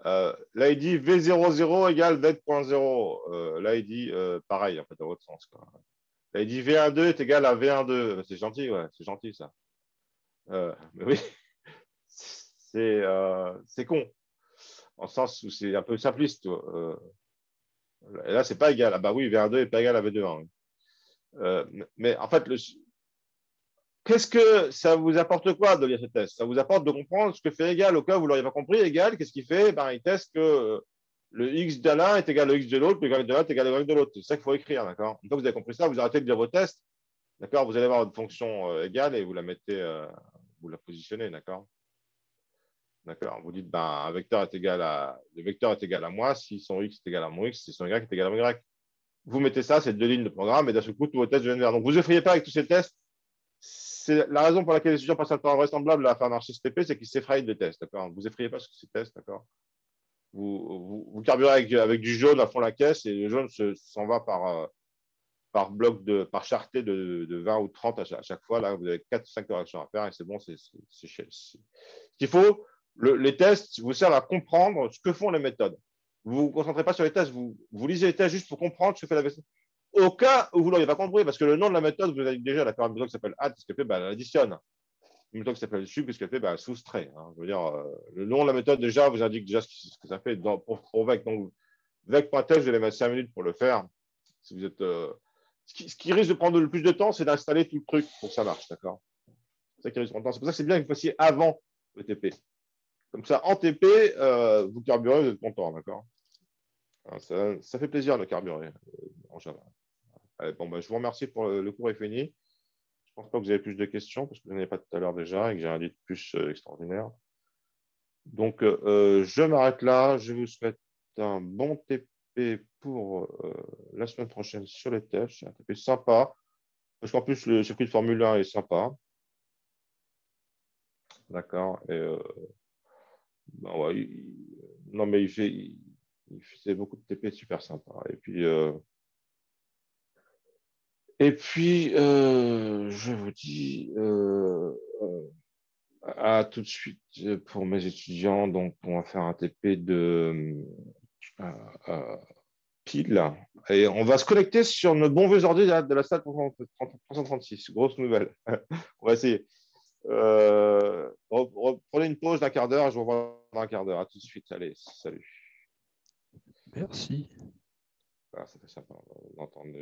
Là, il dit V00 égale V.0. Là, il dit pareil, en fait, dans l'autre sens, quoi. Là, il dit V12 est égal à V12. C'est gentil, ouais, c'est gentil, ça. Mais oui, c'est con, en sens où c'est un peu simpliste. Et là, c'est pas égal. Ah bah oui, V12 n'est pas égal à V21. Oui. Mais en fait, qu'est-ce que ça vous apporte quoi de lire ce test? Ça vous apporte de comprendre ce que fait égal au cas où vous ne l'auriez pas compris. Égal, qu'est-ce qu'il fait? Ben, il teste que le x de l'un est égal au x de l'autre, le y de l'un est égal au y de l'autre. C'est ça qu'il faut écrire, d'accord? Une fois que vous avez compris ça, vous arrêtez de lire vos tests, d'accord? Vous allez avoir une fonction égale et vous la mettez, vous la positionnez, d'accord? D'accord. Vous dites, ben, un vecteur est égal à, le vecteur est égal à moi si son x est égal à mon x, si son y est égal à mon y. Vous mettez ça, c'est deux lignes de programme, et d'un seul coup, tous vos tests deviennent verts. Donc, vous n'effrayez pas avec tous ces tests. C'est la raison pour laquelle les étudiants passent un temps vraisemblable à faire marcher ce TP, c'est qu'ils s'effrayent de tests. D'accord. Vous effrayez pas sur ces tests, d'accord. Vous carburez avec du jaune à fond la caisse, et le jaune s'en va par bloc par charté de 20 ou 30 à chaque fois. Là, vous avez 4 ou 5 corrections à faire, et c'est bon, c'est ce qu'il faut. Les tests vous servent à comprendre ce que font les méthodes. Vous ne vous concentrez pas sur les tests, vous lisez les tests juste pour comprendre ce que fait la méthode. Au cas où vous ne l'auriez pas compris, parce que le nom de la méthode, vous avez déjà la méthode qui s'appelle add, ce qu'elle fait, elle additionne. Une méthode qui s'appelle sub, ce qu'elle fait, elle soustrait. Je veux dire, le nom de la méthode, déjà, vous indique déjà ce que ça fait pour VEC. Donc, VEC.test, je vais mettre 5 minutes pour le faire. Si vous êtes, ce qui risque de prendre le plus de temps, c'est d'installer tout le truc pour que ça marche, d'accord. C'est ça qui risque de prendre le temps. C'est pour ça que c'est bien que vous fassiez avant le TP. Comme ça, en TP, vous carburez, vous êtes content, d'accord. Ça fait plaisir de carburer en Java. Allez, bon, je vous remercie pour le cours est fini. Je ne pense pas que vous avez plus de questions parce que vous n'en avez pas tout à l'heure déjà et que j'ai rien dit de plus extraordinaire. Donc, je m'arrête là. Je vous souhaite un bon TP pour la semaine prochaine sur les tests. C'est un TP sympa parce qu'en plus, le circuit de Formule 1 est sympa. D'accord. Et ben ouais, non, mais il fait beaucoup de TP super sympa. Et puis je vous dis à tout de suite pour mes étudiants. Donc, on va faire un TP euh, euh, pile. Et on va se connecter sur notre bon vieux ordi de la salle 336. Grosse nouvelle. On va essayer. Prenez une pause d'un quart d'heure. Je vous revois dans un quart d'heure. À tout de suite. Allez, salut. Merci. Ah, ça fait sympa d'entendre.